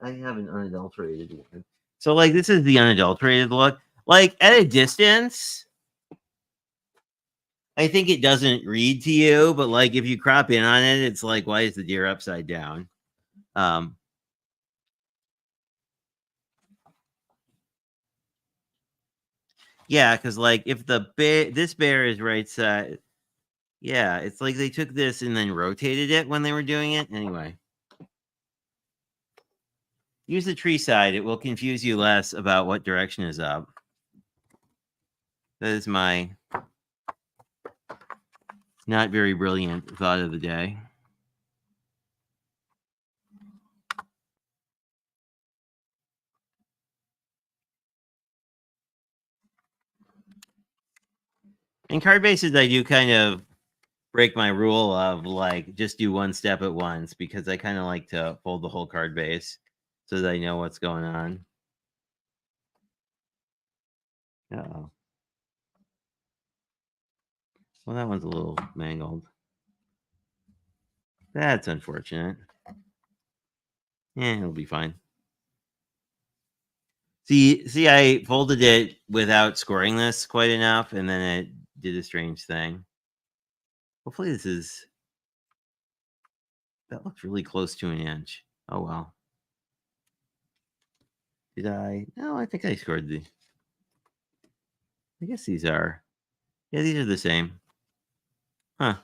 have an unadulterated one. So like this is the unadulterated look. Like at a distance, I think it doesn't read to you, but like if you crop in on it, it's like, why is the deer upside down? Yeah, because like if this bear is right side, yeah, it's like they took this and then rotated it when they were doing it. Anyway, use the tree side. It will confuse you less about what direction is up. That is my not very brilliant thought of the day. In card bases, I do kind of break my rule of like just do one step at once, because I kind of like to fold the whole card base so that I know what's going on. Uh-oh. Well, that one's a little mangled. That's unfortunate. It'll be fine. See, I folded it without scoring this quite enough, and then it did a strange thing. Hopefully that looks really close to an inch. Oh, well. Did I? No, I think I scored I guess these are the same. Huh.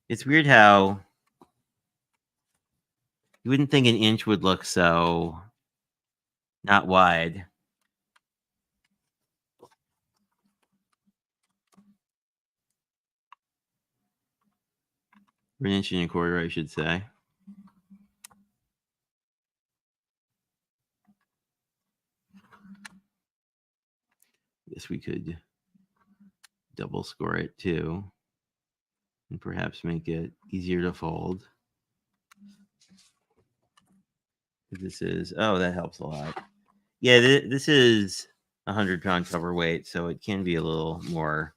It's weird how you wouldn't think an inch would look so not wide. Or an inch and a quarter, I should say. Guess we could double score it too, and perhaps make it easier to fold. This is, oh, that helps a lot. Yeah, this is 100-pound cover weight, so it can be a little more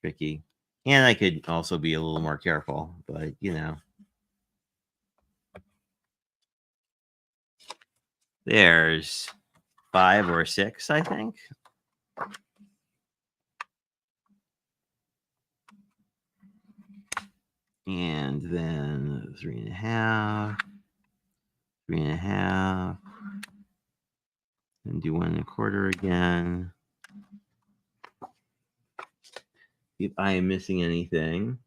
tricky. And I could also be a little more careful, but you know. There's 5 or 6, I think. And then 3.5, 3.5, and do 1 1/4 again. If I am missing anything.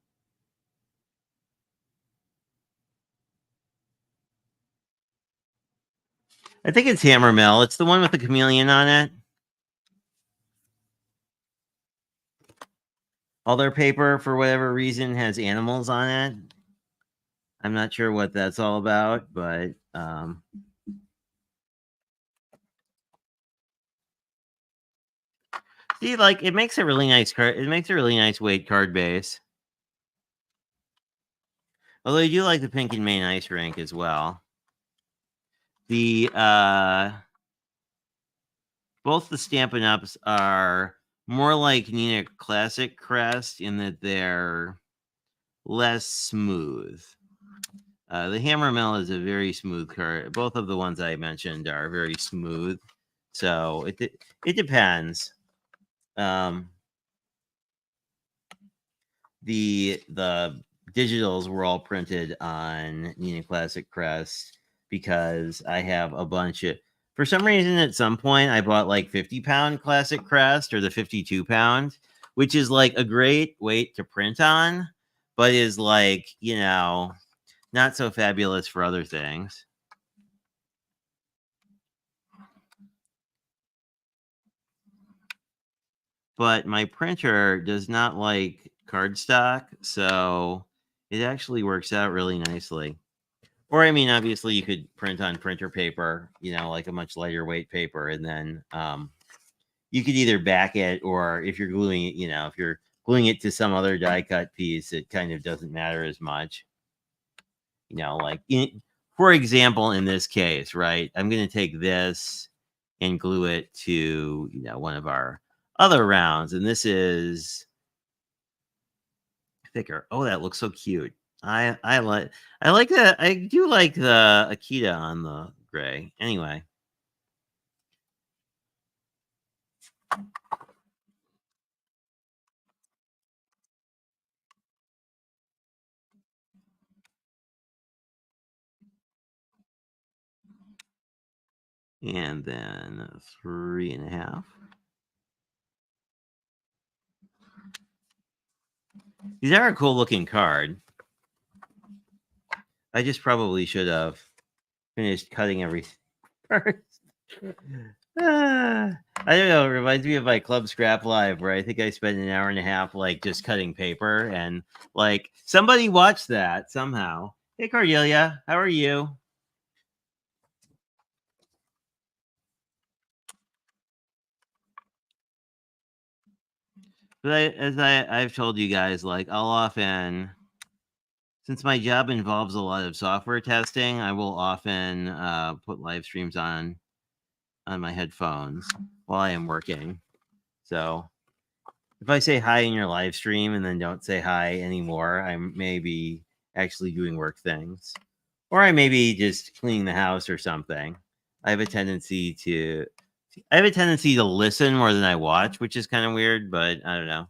I think it's Hammermill. It's the one with the chameleon on it. All their paper, for whatever reason, has animals on it. I'm not sure what that's all about, but see, like, it makes a really nice card. It makes a really nice weight card base. Although I do like the Pink and Main Ice Rink as well. The both the Stampin' Ups are more like Nina Classic Crest in that they're less smooth. The Hammermill is a very smooth card. Both of the ones I mentioned are very smooth, so it depends. The digitals were all printed on Nina Classic Crest because I have a bunch of. For some reason, at some point, I bought like 50-pound Classic Crest or the 52-pound, which is like a great weight to print on, but is like, you know, not so fabulous for other things. But my printer does not like cardstock, so it actually works out really nicely. Or, I mean, obviously, you could print on printer paper, you know, like a much lighter weight paper, and then you could either back it, or if you're gluing it, you know, if you're gluing it to some other die cut piece, it kind of doesn't matter as much. You know, like, for example, in this case, right, I'm going to take this and glue it to, you know, one of our other rounds, and this is thicker. Oh, that looks so cute. I like that. I do like the Akita on the gray. Anyway. And then 3.5. These are a cool looking card. I just probably should have finished cutting everything first. I don't know. It reminds me of my Club Scrap Live, where I think I spent an hour and a half like just cutting paper, and like somebody watched that somehow. Hey, Cordelia, how are you? But I've told you guys, like, I'll often, since my job involves a lot of software testing, I will often put live streams on my headphones while I am working. So if I say hi in your live stream and then don't say hi anymore, I may be actually doing work things, or I may be just cleaning the house or something. I have a tendency to listen more than I watch, which is kind of weird, but I don't know.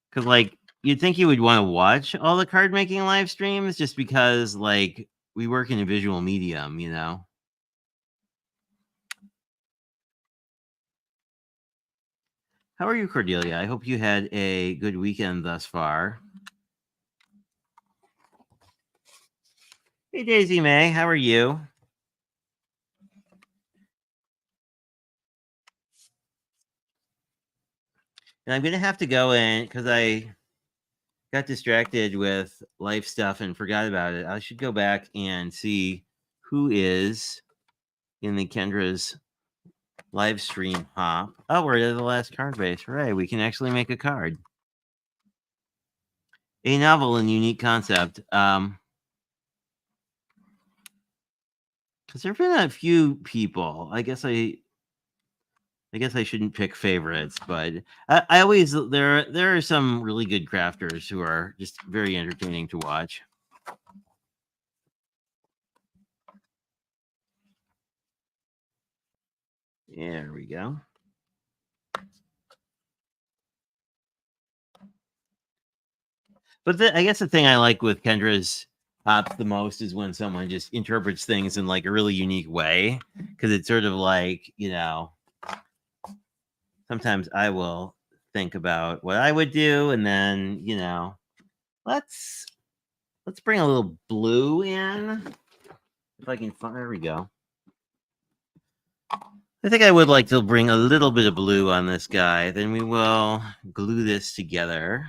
Because, like, you'd think you would want to watch all the card making live streams just because, like, we work in a visual medium, you know? How are you, Cordelia? I hope you had a good weekend thus far. Hey, Daisy May, how are you? And I'm going to have to go in because I got distracted with life stuff and forgot about it. I should go back and see who is in the Kendra's Live stream hop. Oh, we're at the last card base. Hooray, we can actually make a card. A novel and unique concept. Because there've been a few people. I guess I shouldn't pick favorites, but I always there are some really good crafters who are just very entertaining to watch. There we go. But I guess the thing I like with Kendra's hops the most is when someone just interprets things in like a really unique way, because it's sort of like, sometimes I will think about what I would do, and then let's bring a little blue in. If I can find, there we go. I think I would like to bring a little bit of blue on this guy. Then we will glue this together.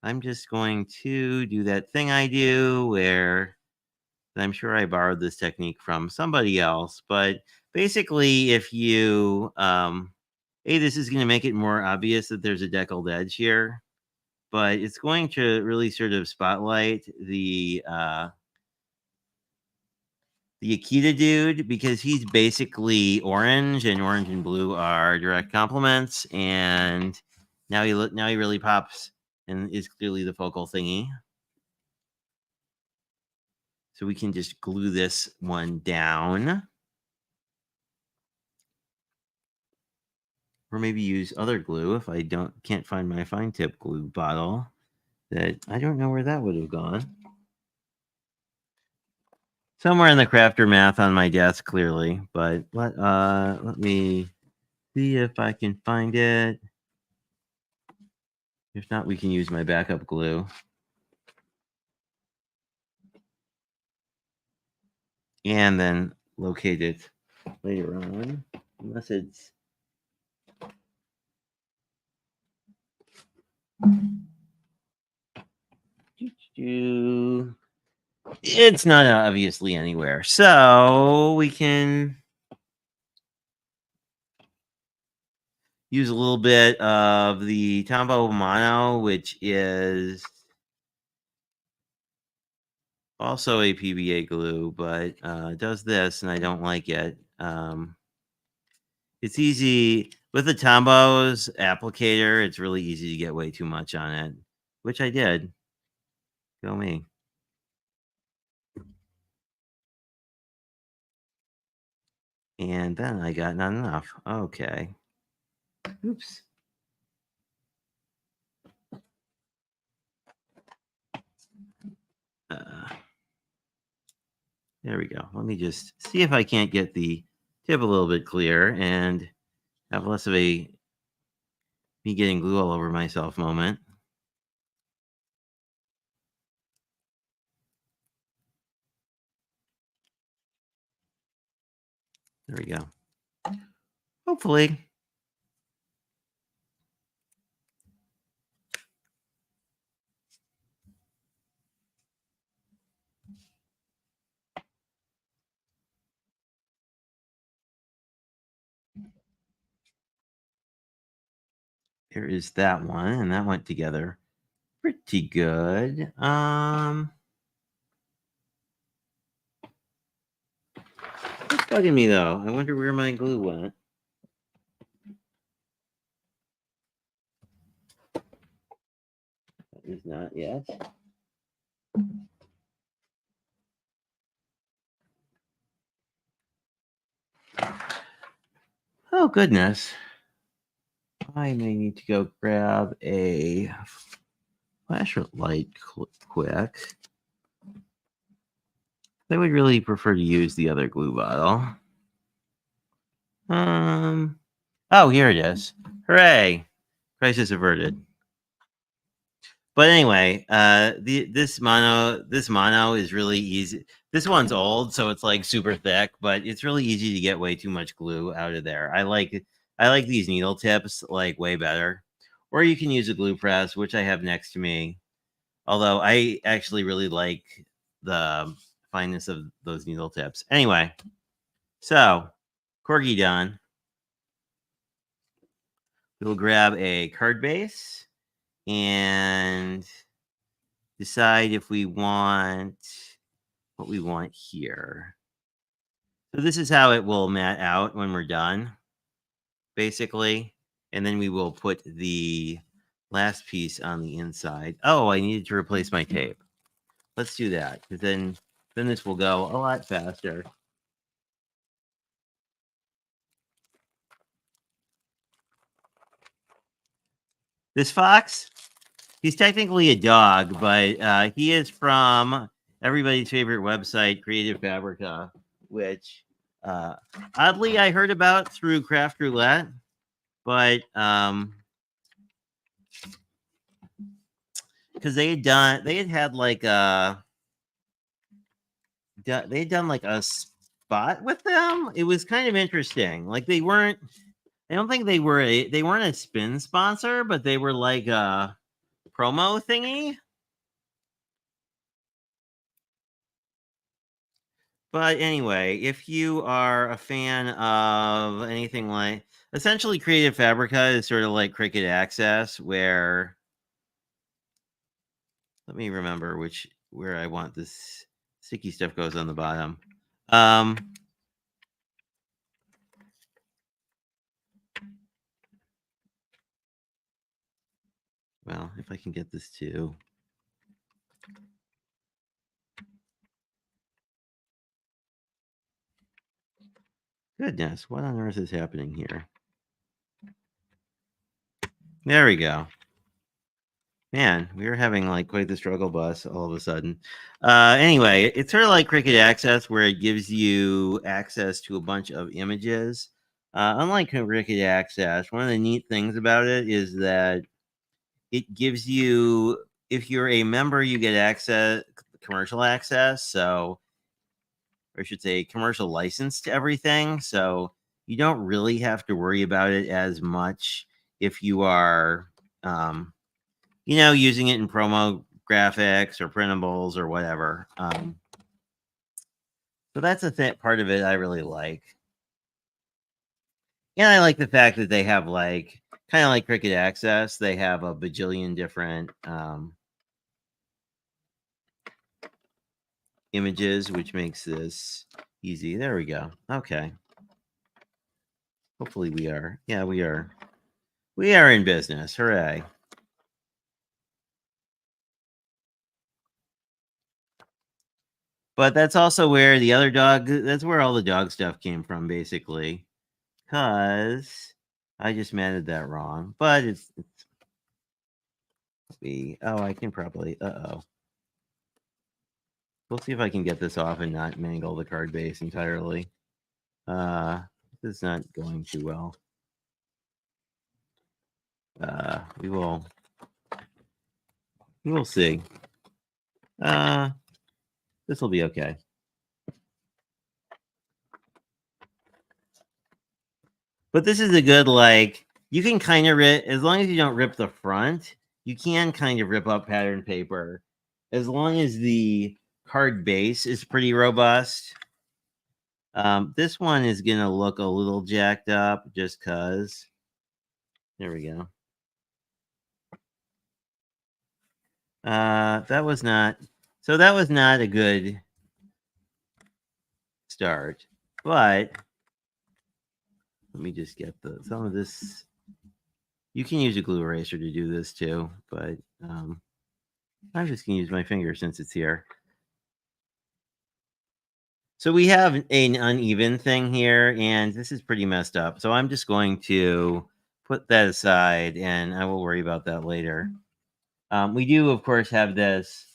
I'm just going to do that thing I do where I'm sure I borrowed this technique from somebody else, but basically if you, this is going to make it more obvious that there's a deckled edge here, but it's going to really sort of spotlight the Akita dude, because he's basically orange, and orange and blue are direct complements, and now he really pops and is clearly the focal thingy. So we can just glue this one down. Or maybe use other glue if I can't find my fine tip glue bottle. That I don't know where that would have gone. Somewhere in the crafter math on my desk, clearly, but let me see if I can find it. If not, we can use my backup glue. And then locate it later on, unless it's it's not obviously anywhere. So we can use a little bit of the Tombow Mono, which is also a PVA glue, but does this, and I don't like it. It's easy with the Tombow's applicator. It's really easy to get way too much on it, which I did. Go me. And then I got not enough. Okay. Oops. There we go. Let me just see if I can't get the tip a little bit clear and have less of a me getting glue all over myself moment. There we go. Hopefully. There is that one, and that went together pretty good. It's bugging me though. I wonder where my glue went. That is not yet. Oh goodness. I may need to go grab a flashlight quick. I would really prefer to use the other glue bottle. Oh, here it is. Hooray! Crisis averted. But anyway, this mono is really easy. This one's old, so it's like super thick, but it's really easy to get way too much glue out of there. I like these needle tips like way better. Or you can use a glue press, which I have next to me. Although I actually really like the fineness of those needle tips. Anyway, so Corgi done. we'll grab a card base and decide if we want what we want here. So this is how it will mat out when we're done, basically. And then we will put the last piece on the inside. Oh, I needed to replace my tape. Let's do that, because then this will go a lot faster. This fox, he's technically a dog, but he is from everybody's favorite website, Creative Fabrica, which oddly I heard about through Craft Roulette, but because they had like they had done like a spot with them. It was kind of interesting. Like they weren't. I don't think they weren't a spin sponsor, but they were like a promo thingy. But anyway, if you are a fan of anything like, essentially Creative Fabrica is sort of like Cricut Access, where, let me remember where I want this sticky stuff goes on the bottom. Well, if I can get this too. Goodness, what on earth is happening here? There we go. Man, we were having like quite the struggle bus all of a sudden. Anyway, it's sort of like Cricut Access, where it gives you access to a bunch of images. Unlike Cricut Access, one of the neat things about it is that it gives you, if you're a member, you get access, commercial access. So, or I should say, commercial license to everything. So you don't really have to worry about it as much if you are, using it in promo graphics or printables or whatever. So that's a part of it I really like. And I like the fact that they have like, kind of like Cricut Access, they have a bajillion different images, which makes this easy. There we go. Okay. Hopefully we are. Yeah, we are. We are in business. Hooray. But that's also where that's where all the dog stuff came from, basically. Because I just matted that wrong. But it's oh, I can probably, uh-oh. We'll see if I can get this off and not mangle the card base entirely. This is not going too well. We will see. This will be okay. But this is a good, like, you can kind of rip, as long as you don't rip the front, you can kind of rip up pattern paper. As long as the card base is pretty robust. This one is going to look a little jacked up just because. There we go. That was not a good start, but let me just get some of this. You can use a glue eraser to do this too, but I'm just going to use my finger since it's here. So we have an uneven thing here, and this is pretty messed up. So I'm just going to put that aside, and I will worry about that later. We do, of course, have this.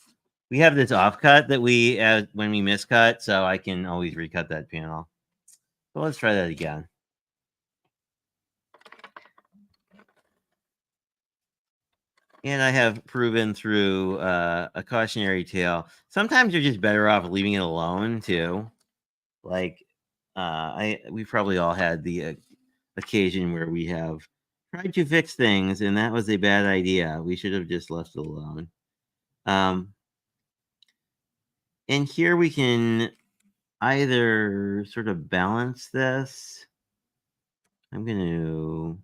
We have this offcut that we when we miscut, so I can always recut that panel. So let's try that again. And I have proven through a cautionary tale. Sometimes you're just better off leaving it alone too. Like we probably all had the occasion where we have tried to fix things, and that was a bad idea. We should have just left it alone. And here we can either sort of balance this. I'm going to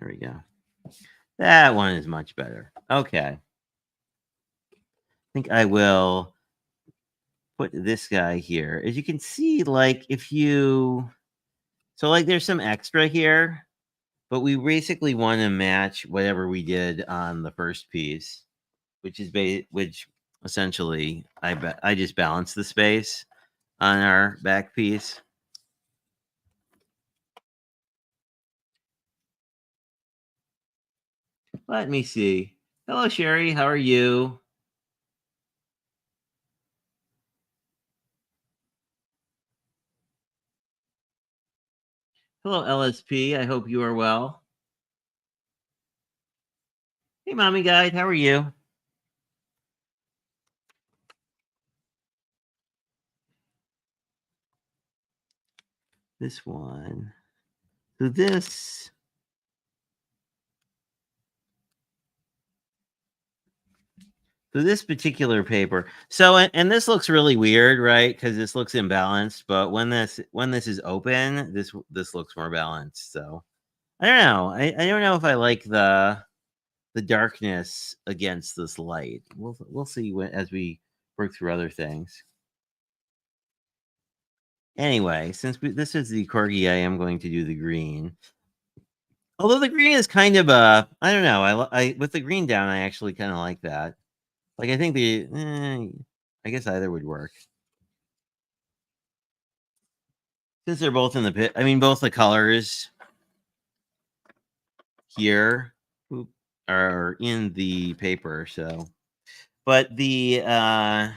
There we go. That one is much better. Okay. I think I will put this guy here. As you can see, like if you, so like there's some extra here, but we basically want to match whatever we did on the first piece, which is which essentially I just balance the space on our back piece. Let me see. Hello, Sherry. How are you? Hello, LSP. I hope you are well. Hey, Mommy Guide. How are you? This one. So this. So this particular paper. So and this looks really weird, right? Because this looks imbalanced. But when this is open, this looks more balanced. So I don't know. I don't know if I like the darkness against this light. We'll see as we work through other things. Anyway, since this is the corgi, I am going to do the green. Although the green is kind of I don't know. I with the green down, I actually kind of like that. Like I think I guess either would work. Since they're both in the pit, I mean, both the colors here are in the paper. So, but the I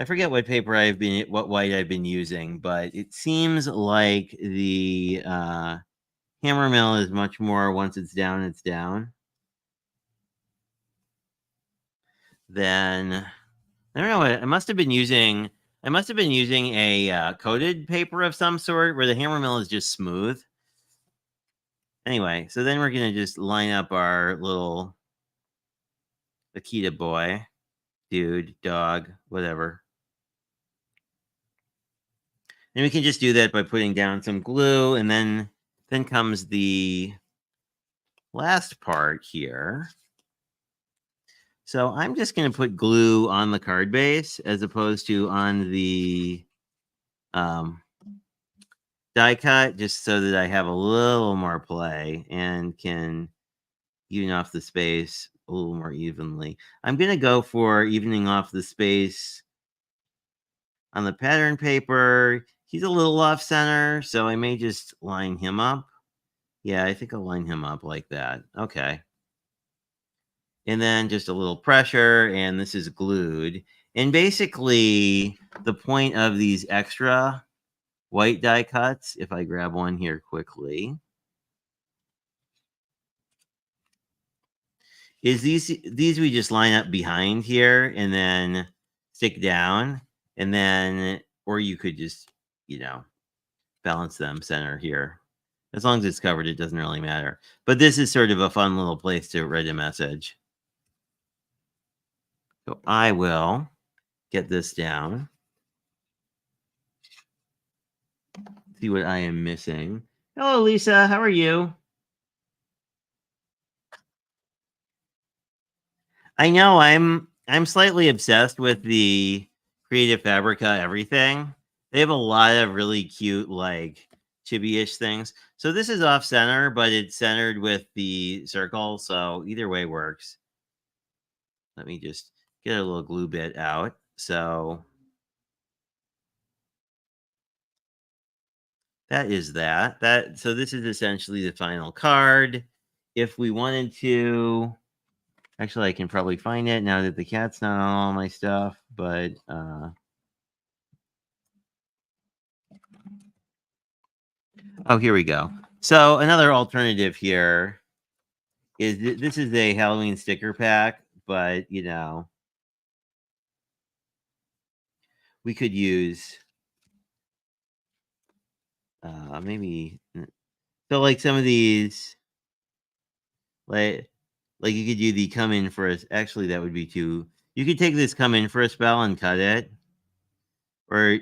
forget what paper what white I've been using, but it seems like the hammer mill is much more once it's down, it's down. Then I don't know. I must have been using a coated paper of some sort where the hammer mill is just smooth. Anyway, so then we're gonna just line up our little Akita boy, dude, dog, whatever. And we can just do that by putting down some glue, and then comes the last part here. So I'm just going to put glue on the card base as opposed to on the die cut, just so that I have a little more play and can even off the space a little more evenly. I'm going to go for evening off the space on the pattern paper. He's a little off center, so I may just line him up. Yeah, I think I'll line him up like that. Okay. And then just a little pressure, and this is glued. And basically, the point of these extra white die cuts, if I grab one here quickly, is these we just line up behind here and then stick down, and then, or you could just, balance them center here. As long as it's covered, it doesn't really matter. But this is sort of a fun little place to write a message. So I will get this down. See what I am missing. Hello, Lisa. How are you? I know I'm slightly obsessed with the Creative Fabrica everything. They have a lot of really cute, like chibi-ish things. So this is off center, but it's centered with the circle. So either way works. Let me just get a little glue bit out. So that is that. So this is essentially the final card. If we wanted to, actually, I can probably find it now that the cat's not on all my stuff, but oh, here we go. So another alternative here is this is a Halloween sticker pack, but we could use maybe so like some of these like you could do the come in for us. Actually, that would be too. You could take this come in for a spell and cut it, or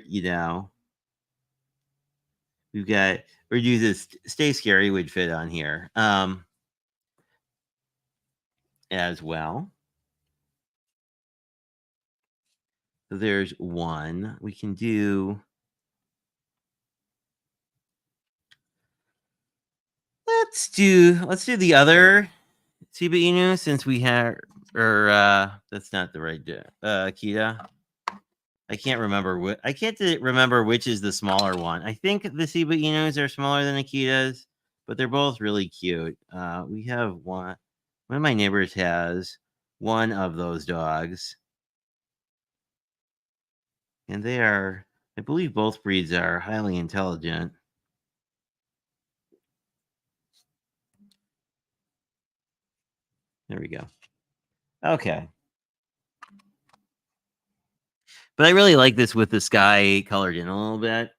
we've got or do this stay scary would fit on here. as well. So there's one. We can do. Let's do the other Shiba Inu since we have, or that's not the right Akita. I can't remember remember which is the smaller one. I think the Shiba Inus are smaller than Akitas, but they're both really cute. We have one. One of my neighbors has one of those dogs, and they are, I believe, both breeds are highly intelligent. There we go. Okay. But I really like this with the sky colored in a little bit.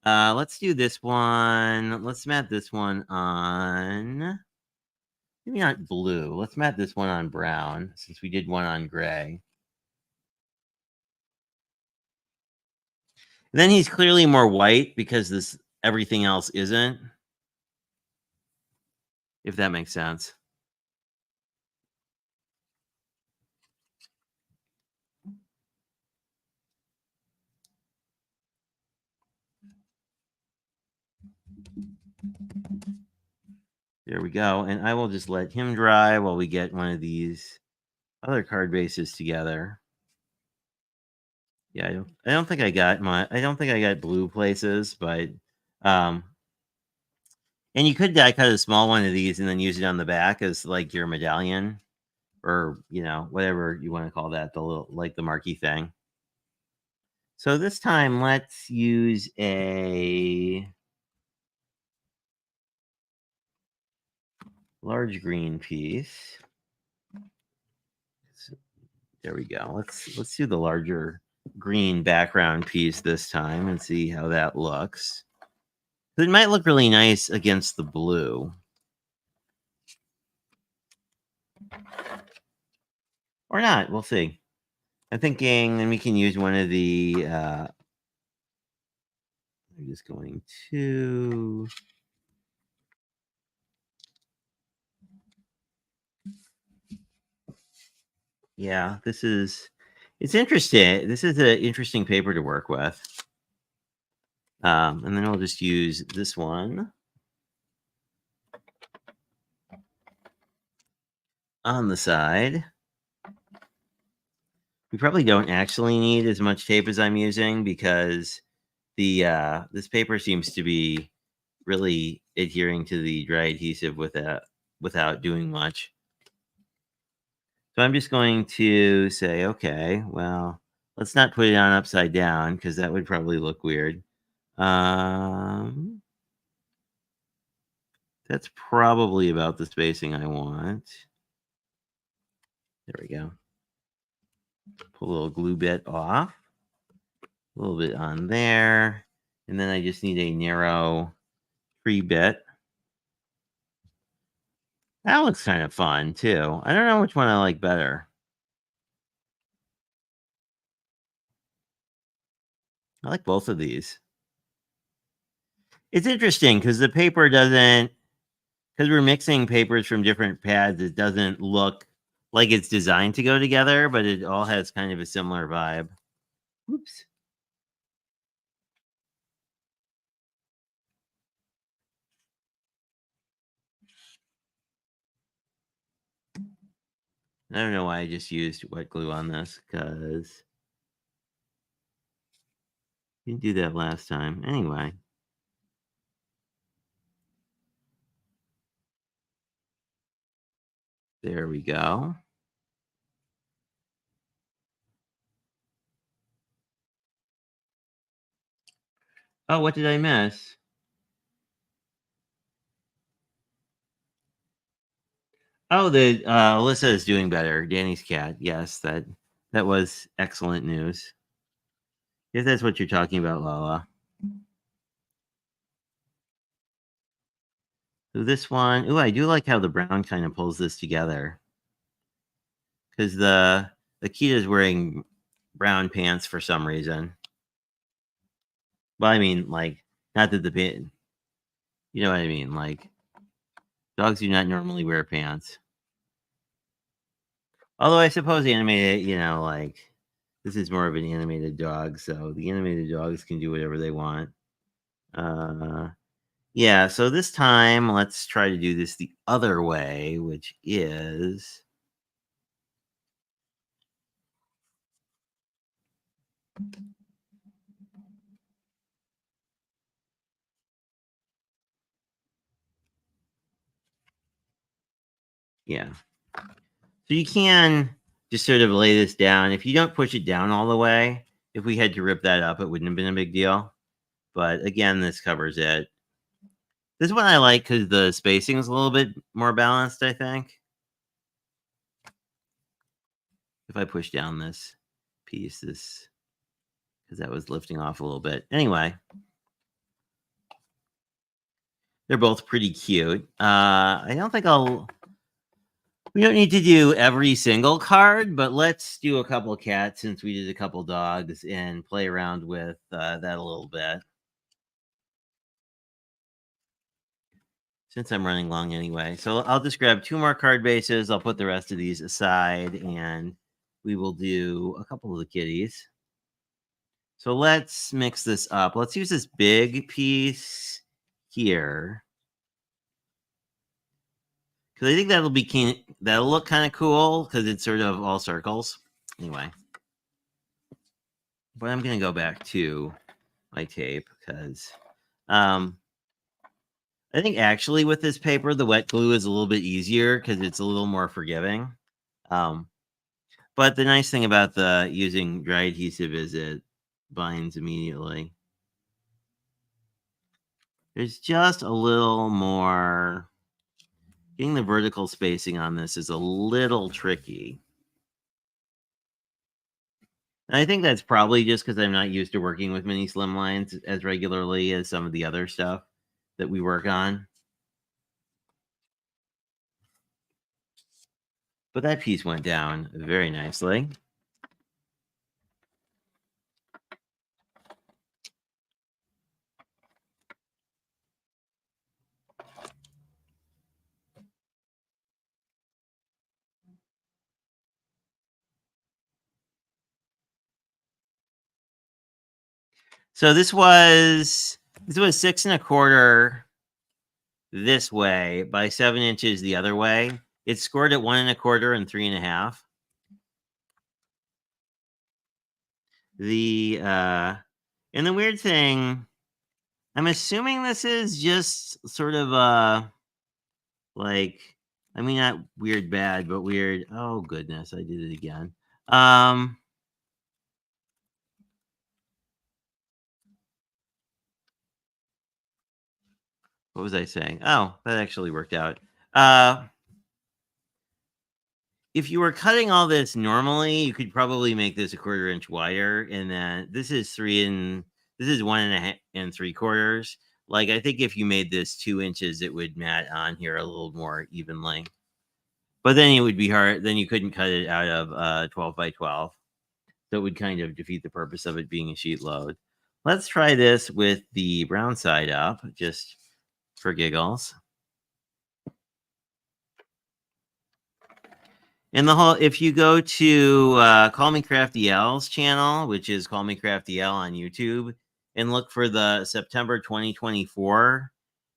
Let's do this one. Let's mat this one on, maybe not blue. Let's mat this one on brown since we did one on gray. Then he's clearly more white because everything else isn't. If that makes sense. There we go. And I will just let him dry while we get one of these other card bases together. Yeah, I don't think I got blue places, but and you could die cut a small one of these and then use it on the back as like your medallion, or whatever you want to call that, the little, like the marquee thing. So this time let's use a large green piece. There we go. Let's do the larger green background piece this time and see how that looks. It might look really nice against the blue. Or not. We'll see. I'm thinking then we can use one of the I'm just going to it's interesting. This is an interesting paper to work with. And then I'll just use this one on the side. We probably don't actually need as much tape as I'm using because this paper seems to be really adhering to the dry adhesive without doing much. So I'm just going to say, okay, well, let's not put it on upside down because that would probably look weird. That's probably about the spacing I want. There we go. Pull a little glue bit off. A little bit on there. And then I just need a narrow tree bit. That looks kind of fun too. I don't know which one I like better. I like both of these. It's interesting because the paper doesn't, because we're mixing papers from different pads, it doesn't look like it's designed to go together, but it all has kind of a similar vibe. Oops. I don't know why I just used wet glue on this because I didn't do that last time. Anyway. There we go. Oh, what did I miss? Oh, the Alyssa is doing better. Danny's cat. Yes, that was excellent news. If that's what you're talking about, Lala. So this one, I do like how the brown kind of pulls this together. Because the Akita is wearing brown pants for some reason. Well, I mean, like, not that the pant, you know what I mean? Like, dogs do not normally wear pants. Although I suppose animated, you know, like this is more of an animated dog, so the animated dogs can do whatever they want. Uh, yeah, so this time let's try to do this the other way, which is yeah. So you can just sort of lay this down. If you don't push it down all the way, if we had to rip that up, it wouldn't have been a big deal. But again, this covers it. This one I like because the spacing is a little bit more balanced, I think. If I push down this piece, this because that was lifting off a little bit. Anyway, they're both pretty cute. I don't think we don't need to do every single card, but let's do a couple cats since we did a couple dogs and play around with that a little bit. Since I'm running long anyway. So I'll just grab 2 more card bases. I'll put the rest of these aside and we will do a couple of the kitties. So let's mix this up. Let's use this big piece here. Because I think that'll look kind of cool because it's sort of all circles. Anyway. But I'm going to go back to my tape because I think actually with this paper, the wet glue is a little bit easier because it's a little more forgiving. But the nice thing about the using dry adhesive is it binds immediately. There's just a little more. Getting the vertical spacing on this is a little tricky. And I think that's probably just because I'm not used to working with mini slim lines as regularly as some of the other stuff that we work on. But that piece went down very nicely. So this was 6 1/4 this way by 7 inches the other way. It's scored at 1 1/4 and 3 1/2. And the weird thing, I'm assuming this is just sort of like, I mean, not weird bad, but weird. Oh goodness, I did it again. What was I saying? Oh, that actually worked out. If you were cutting all this normally, you could probably make this 1/4 inch wider, and then this is 1 3/4. Like I think if you made this 2 inches, it would mat on here a little more evenly. But then it would be hard. Then you couldn't cut it out of 12 by 12. So it would kind of defeat the purpose of it being a sheet load. Let's try this with the brown side up, just for giggles. And the whole, if you go to Call Me Crafty L's channel, which is Call Me Crafty L on YouTube, and look for the September 2024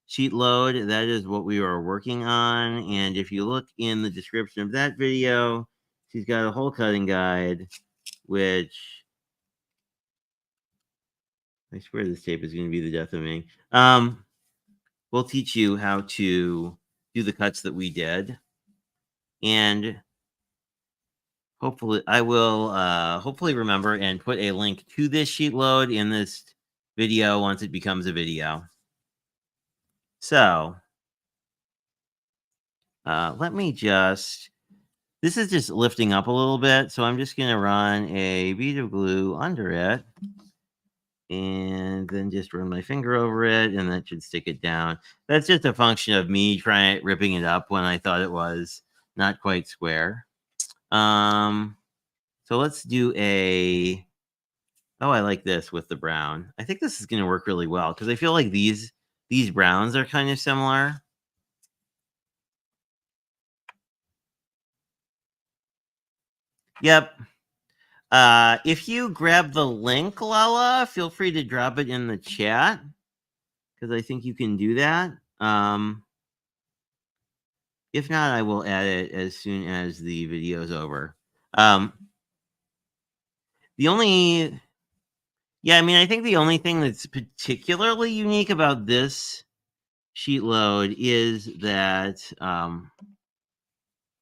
sheet load, that is what we are working on. And if you look in the description of that video, she's got a whole cutting guide, which I swear this tape is going to be the death of me. We'll teach you how to do the cuts that we did. And hopefully I will hopefully remember and put a link to this sheet load in this video once it becomes a video. So let me just, this is just lifting up a little bit. So I'm just going to run a bead of glue under it and then just run my finger over it and that should stick it down. That's just a function of me ripping it up when I thought it was not quite square. So let's do oh, I like this with the brown. I think this is going to work really well because I feel like these browns are kind of similar. Yep. If you grab the link, Lala, feel free to drop it in the chat because I think you can do that. If not, I will add it as soon as the video is over. The only, yeah, I mean, I think the only thing that's particularly unique about this sheet load is that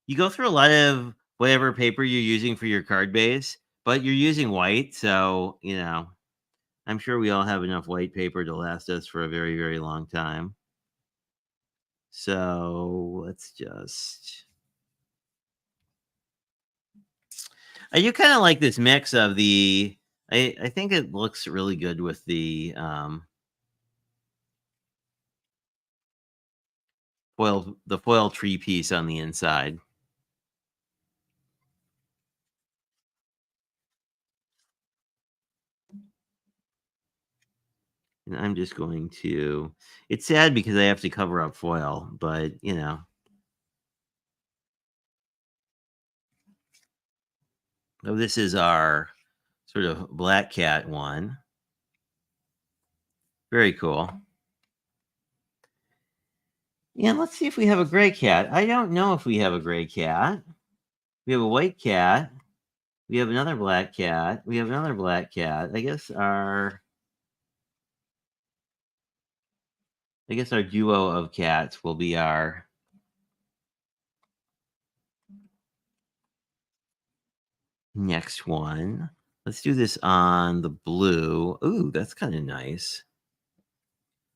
you go through a lot of whatever paper you're using for your card base, but you're using white, so you know, I'm sure we all have enough white paper to last us for a very, very long time. So let's just. I do kind of like this mix of the. I think it looks really good with the foil tree piece on the inside. And I'm just going to. It's sad because I have to cover up foil, but you know. So this is our sort of black cat one. Very cool. Yeah, let's see if we have a gray cat. I don't know if we have a gray cat. We have a white cat. We have another black cat. We have another black cat. I guess our duo of cats will be our next one. Let's do this on the blue. Ooh, that's kind of nice.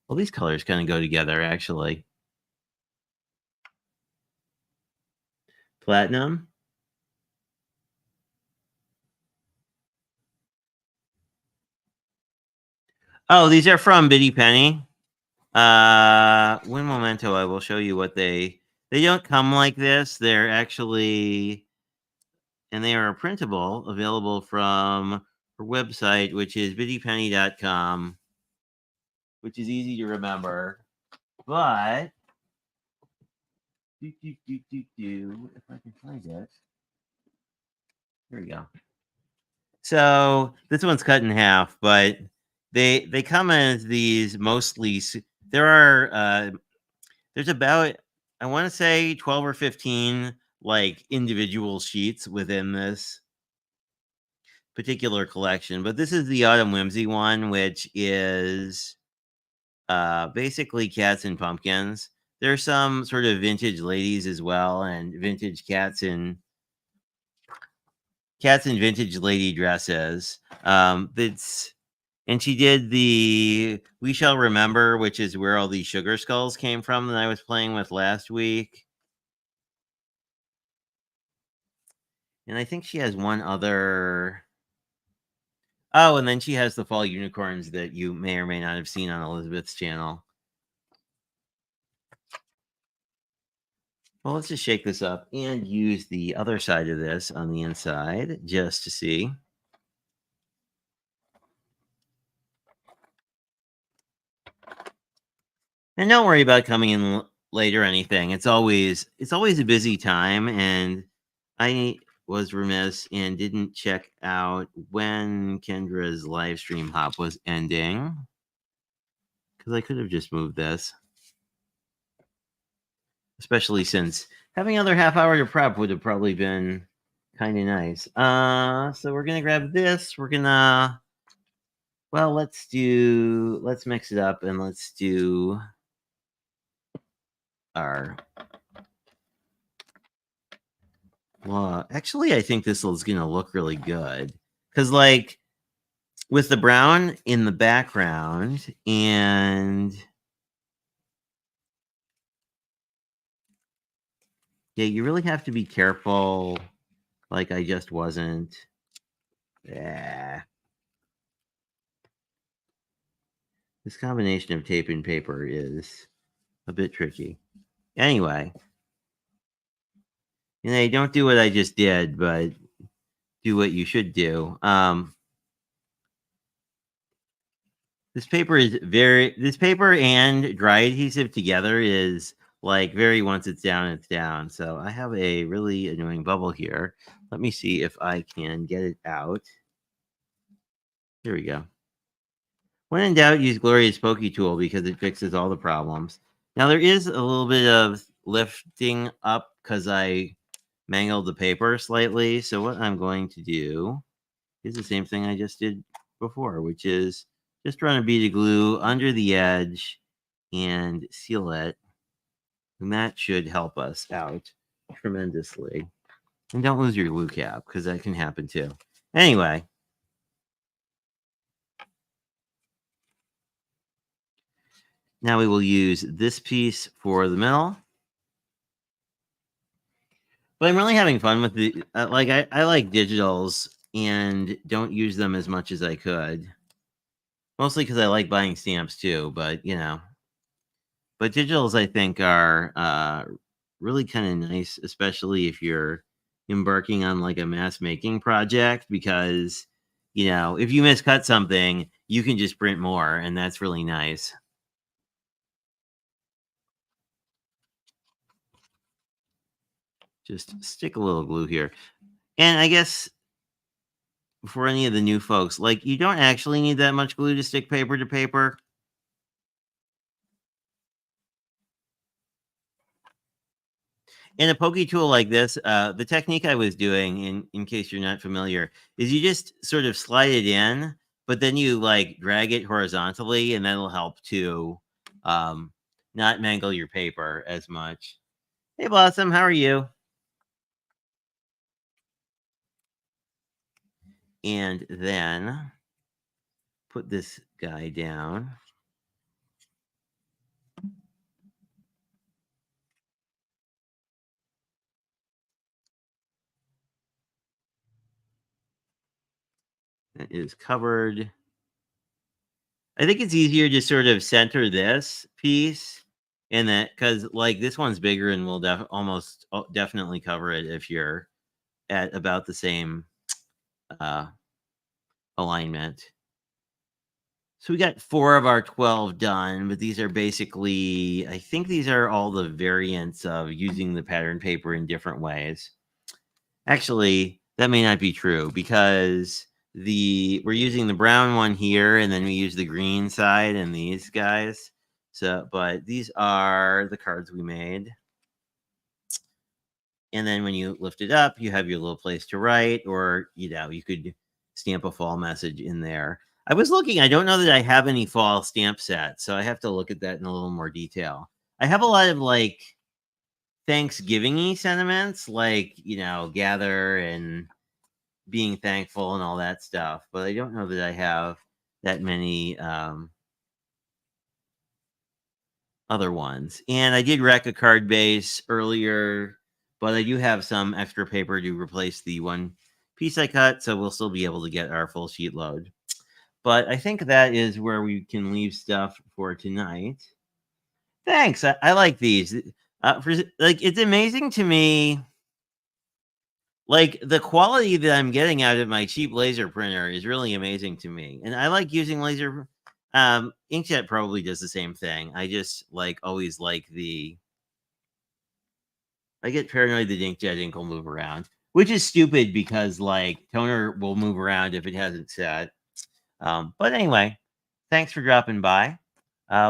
Well, these colors kind of go together, actually. Platinum. Oh, these are from Bitty Penny. One momento, I will show you what they don't come like this. They're actually, and they are printable, available from her website, which is bittypenny.com, which is easy to remember. But if I can find it, here we go. So this one's cut in half, but they come as these mostly. There are there's about, I want to say 12 or 15 like individual sheets within this particular collection, but this is the Autumn Whimsy one, which is basically cats and pumpkins. There's some sort of vintage ladies as well, and vintage cats and vintage lady dresses. And she did the We Shall Remember, which is where all these sugar skulls came from that I was playing with last week. And I think she has one other. Oh, and then she has the fall unicorns that you may or may not have seen on Elizabeth's channel. Well, let's just shake this up and use the other side of this on the inside just to see. And don't worry about coming in late or anything. It's always a busy time, and I was remiss and didn't check out when Kendra's live stream hop was ending, because I could have just moved this. Especially since having another half hour to prep would have probably been kind of nice. So we're gonna grab this. We're gonna, well, let's mix it up and let's do our. Well, actually, I think this is gonna look really good because, like, with the brown in the background and. Yeah, you really have to be careful. Like I just wasn't. Yeah. This combination of tape and paper is a bit tricky. Anyway, don't do what I just did, but do what you should do. This paper and dry adhesive together is like very once it's down, it's down. So I have a really annoying bubble here. Let me see if I can get it out. Here we go. When in doubt, use Gloria's Pokey Tool because it fixes all the problems. Now there is a little bit of lifting up because I mangled the paper slightly. So what I'm going to do is the same thing I just did before, which is just run a bead of glue under the edge and seal it. And that should help us out tremendously. And don't lose your glue cap because that can happen too. Anyway. Now we will use this piece for the middle. But I'm really having fun with the, like, I like digitals and don't use them as much as I could. Mostly because I like buying stamps too, but, you know. But digitals, I think, are really kind of nice, especially if you're embarking on like a mass making project, because, you know, if you miscut something, you can just print more, and that's really nice. Just stick a little glue here. And I guess for any of the new folks, like, you don't actually need that much glue to stick paper to paper. In a pokey tool like this, the technique I was doing, in case you're not familiar, is you just sort of slide it in, but then you like drag it horizontally, and that'll help to um, not mangle your paper as much. Hey, Blossom, how are you? And then put this guy down. That is covered. I think it's easier to sort of center this piece, and that because like this one's bigger and will almost definitely cover it if you're at about the same uh, alignment. So we got 4 of our 12 done, but these are basically, I think these are all the variants of using the pattern paper in different ways. Actually, that may not be true because we're using the brown one here, and then we use the green side and these guys. So, but these are the cards we made. And then when you lift it up, you have your little place to write, or, you know, you could stamp a fall message in there. I was looking, I don't know that I have any fall stamp sets, so I have to look at that in a little more detail. I have a lot of like Thanksgiving-y sentiments, like, you know, gather and being thankful and all that stuff, but I don't know that I have that many other ones. And I did wreck a card base earlier, but I do have some extra paper to replace the one piece I cut, so we'll still be able to get our full sheet load. But I think that is where we can leave stuff for tonight. Thanks. I like these. Like, it's amazing to me, like, the quality that I'm getting out of my cheap laser printer is really amazing to me. And I like using laser. Inkjet probably does the same thing. I just like always like I get paranoid that inkjet ink will move around, which is stupid because like toner will move around if it hasn't set. But anyway, thanks for dropping by.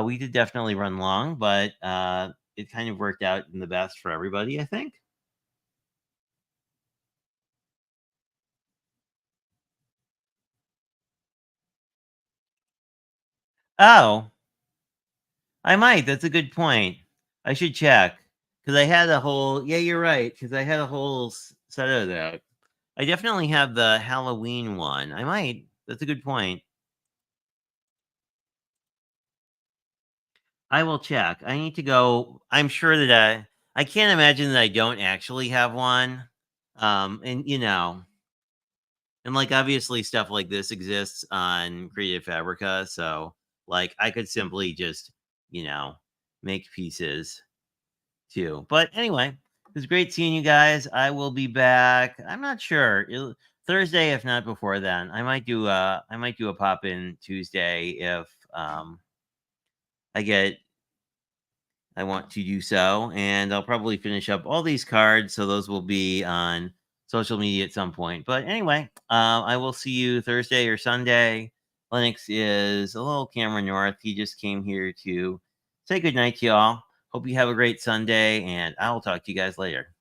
We did definitely run long, but it kind of worked out in the best for everybody, I think. Oh, I might. That's a good point. I should check because I had a whole. Yeah, you're right. Because I had a whole set of that. I definitely have the Halloween one. I might. That's a good point. I will check. I need to go. I'm sure that I can't imagine that I don't actually have one. And you know, and like obviously stuff like this exists on Creative Fabrica, so like I could simply just, you know, make pieces too. But anyway, it was great seeing you guys. I will be back. I'm not sure. Thursday, if not before then. I might do a pop in Tuesday if I get I want to do so. And I'll probably finish up all these cards. So those will be on social media at some point. But anyway, I will see you Thursday or Sunday. Lennox is a little camera north. He just came here to say goodnight to y'all. Hope you have a great Sunday, and I'll talk to you guys later.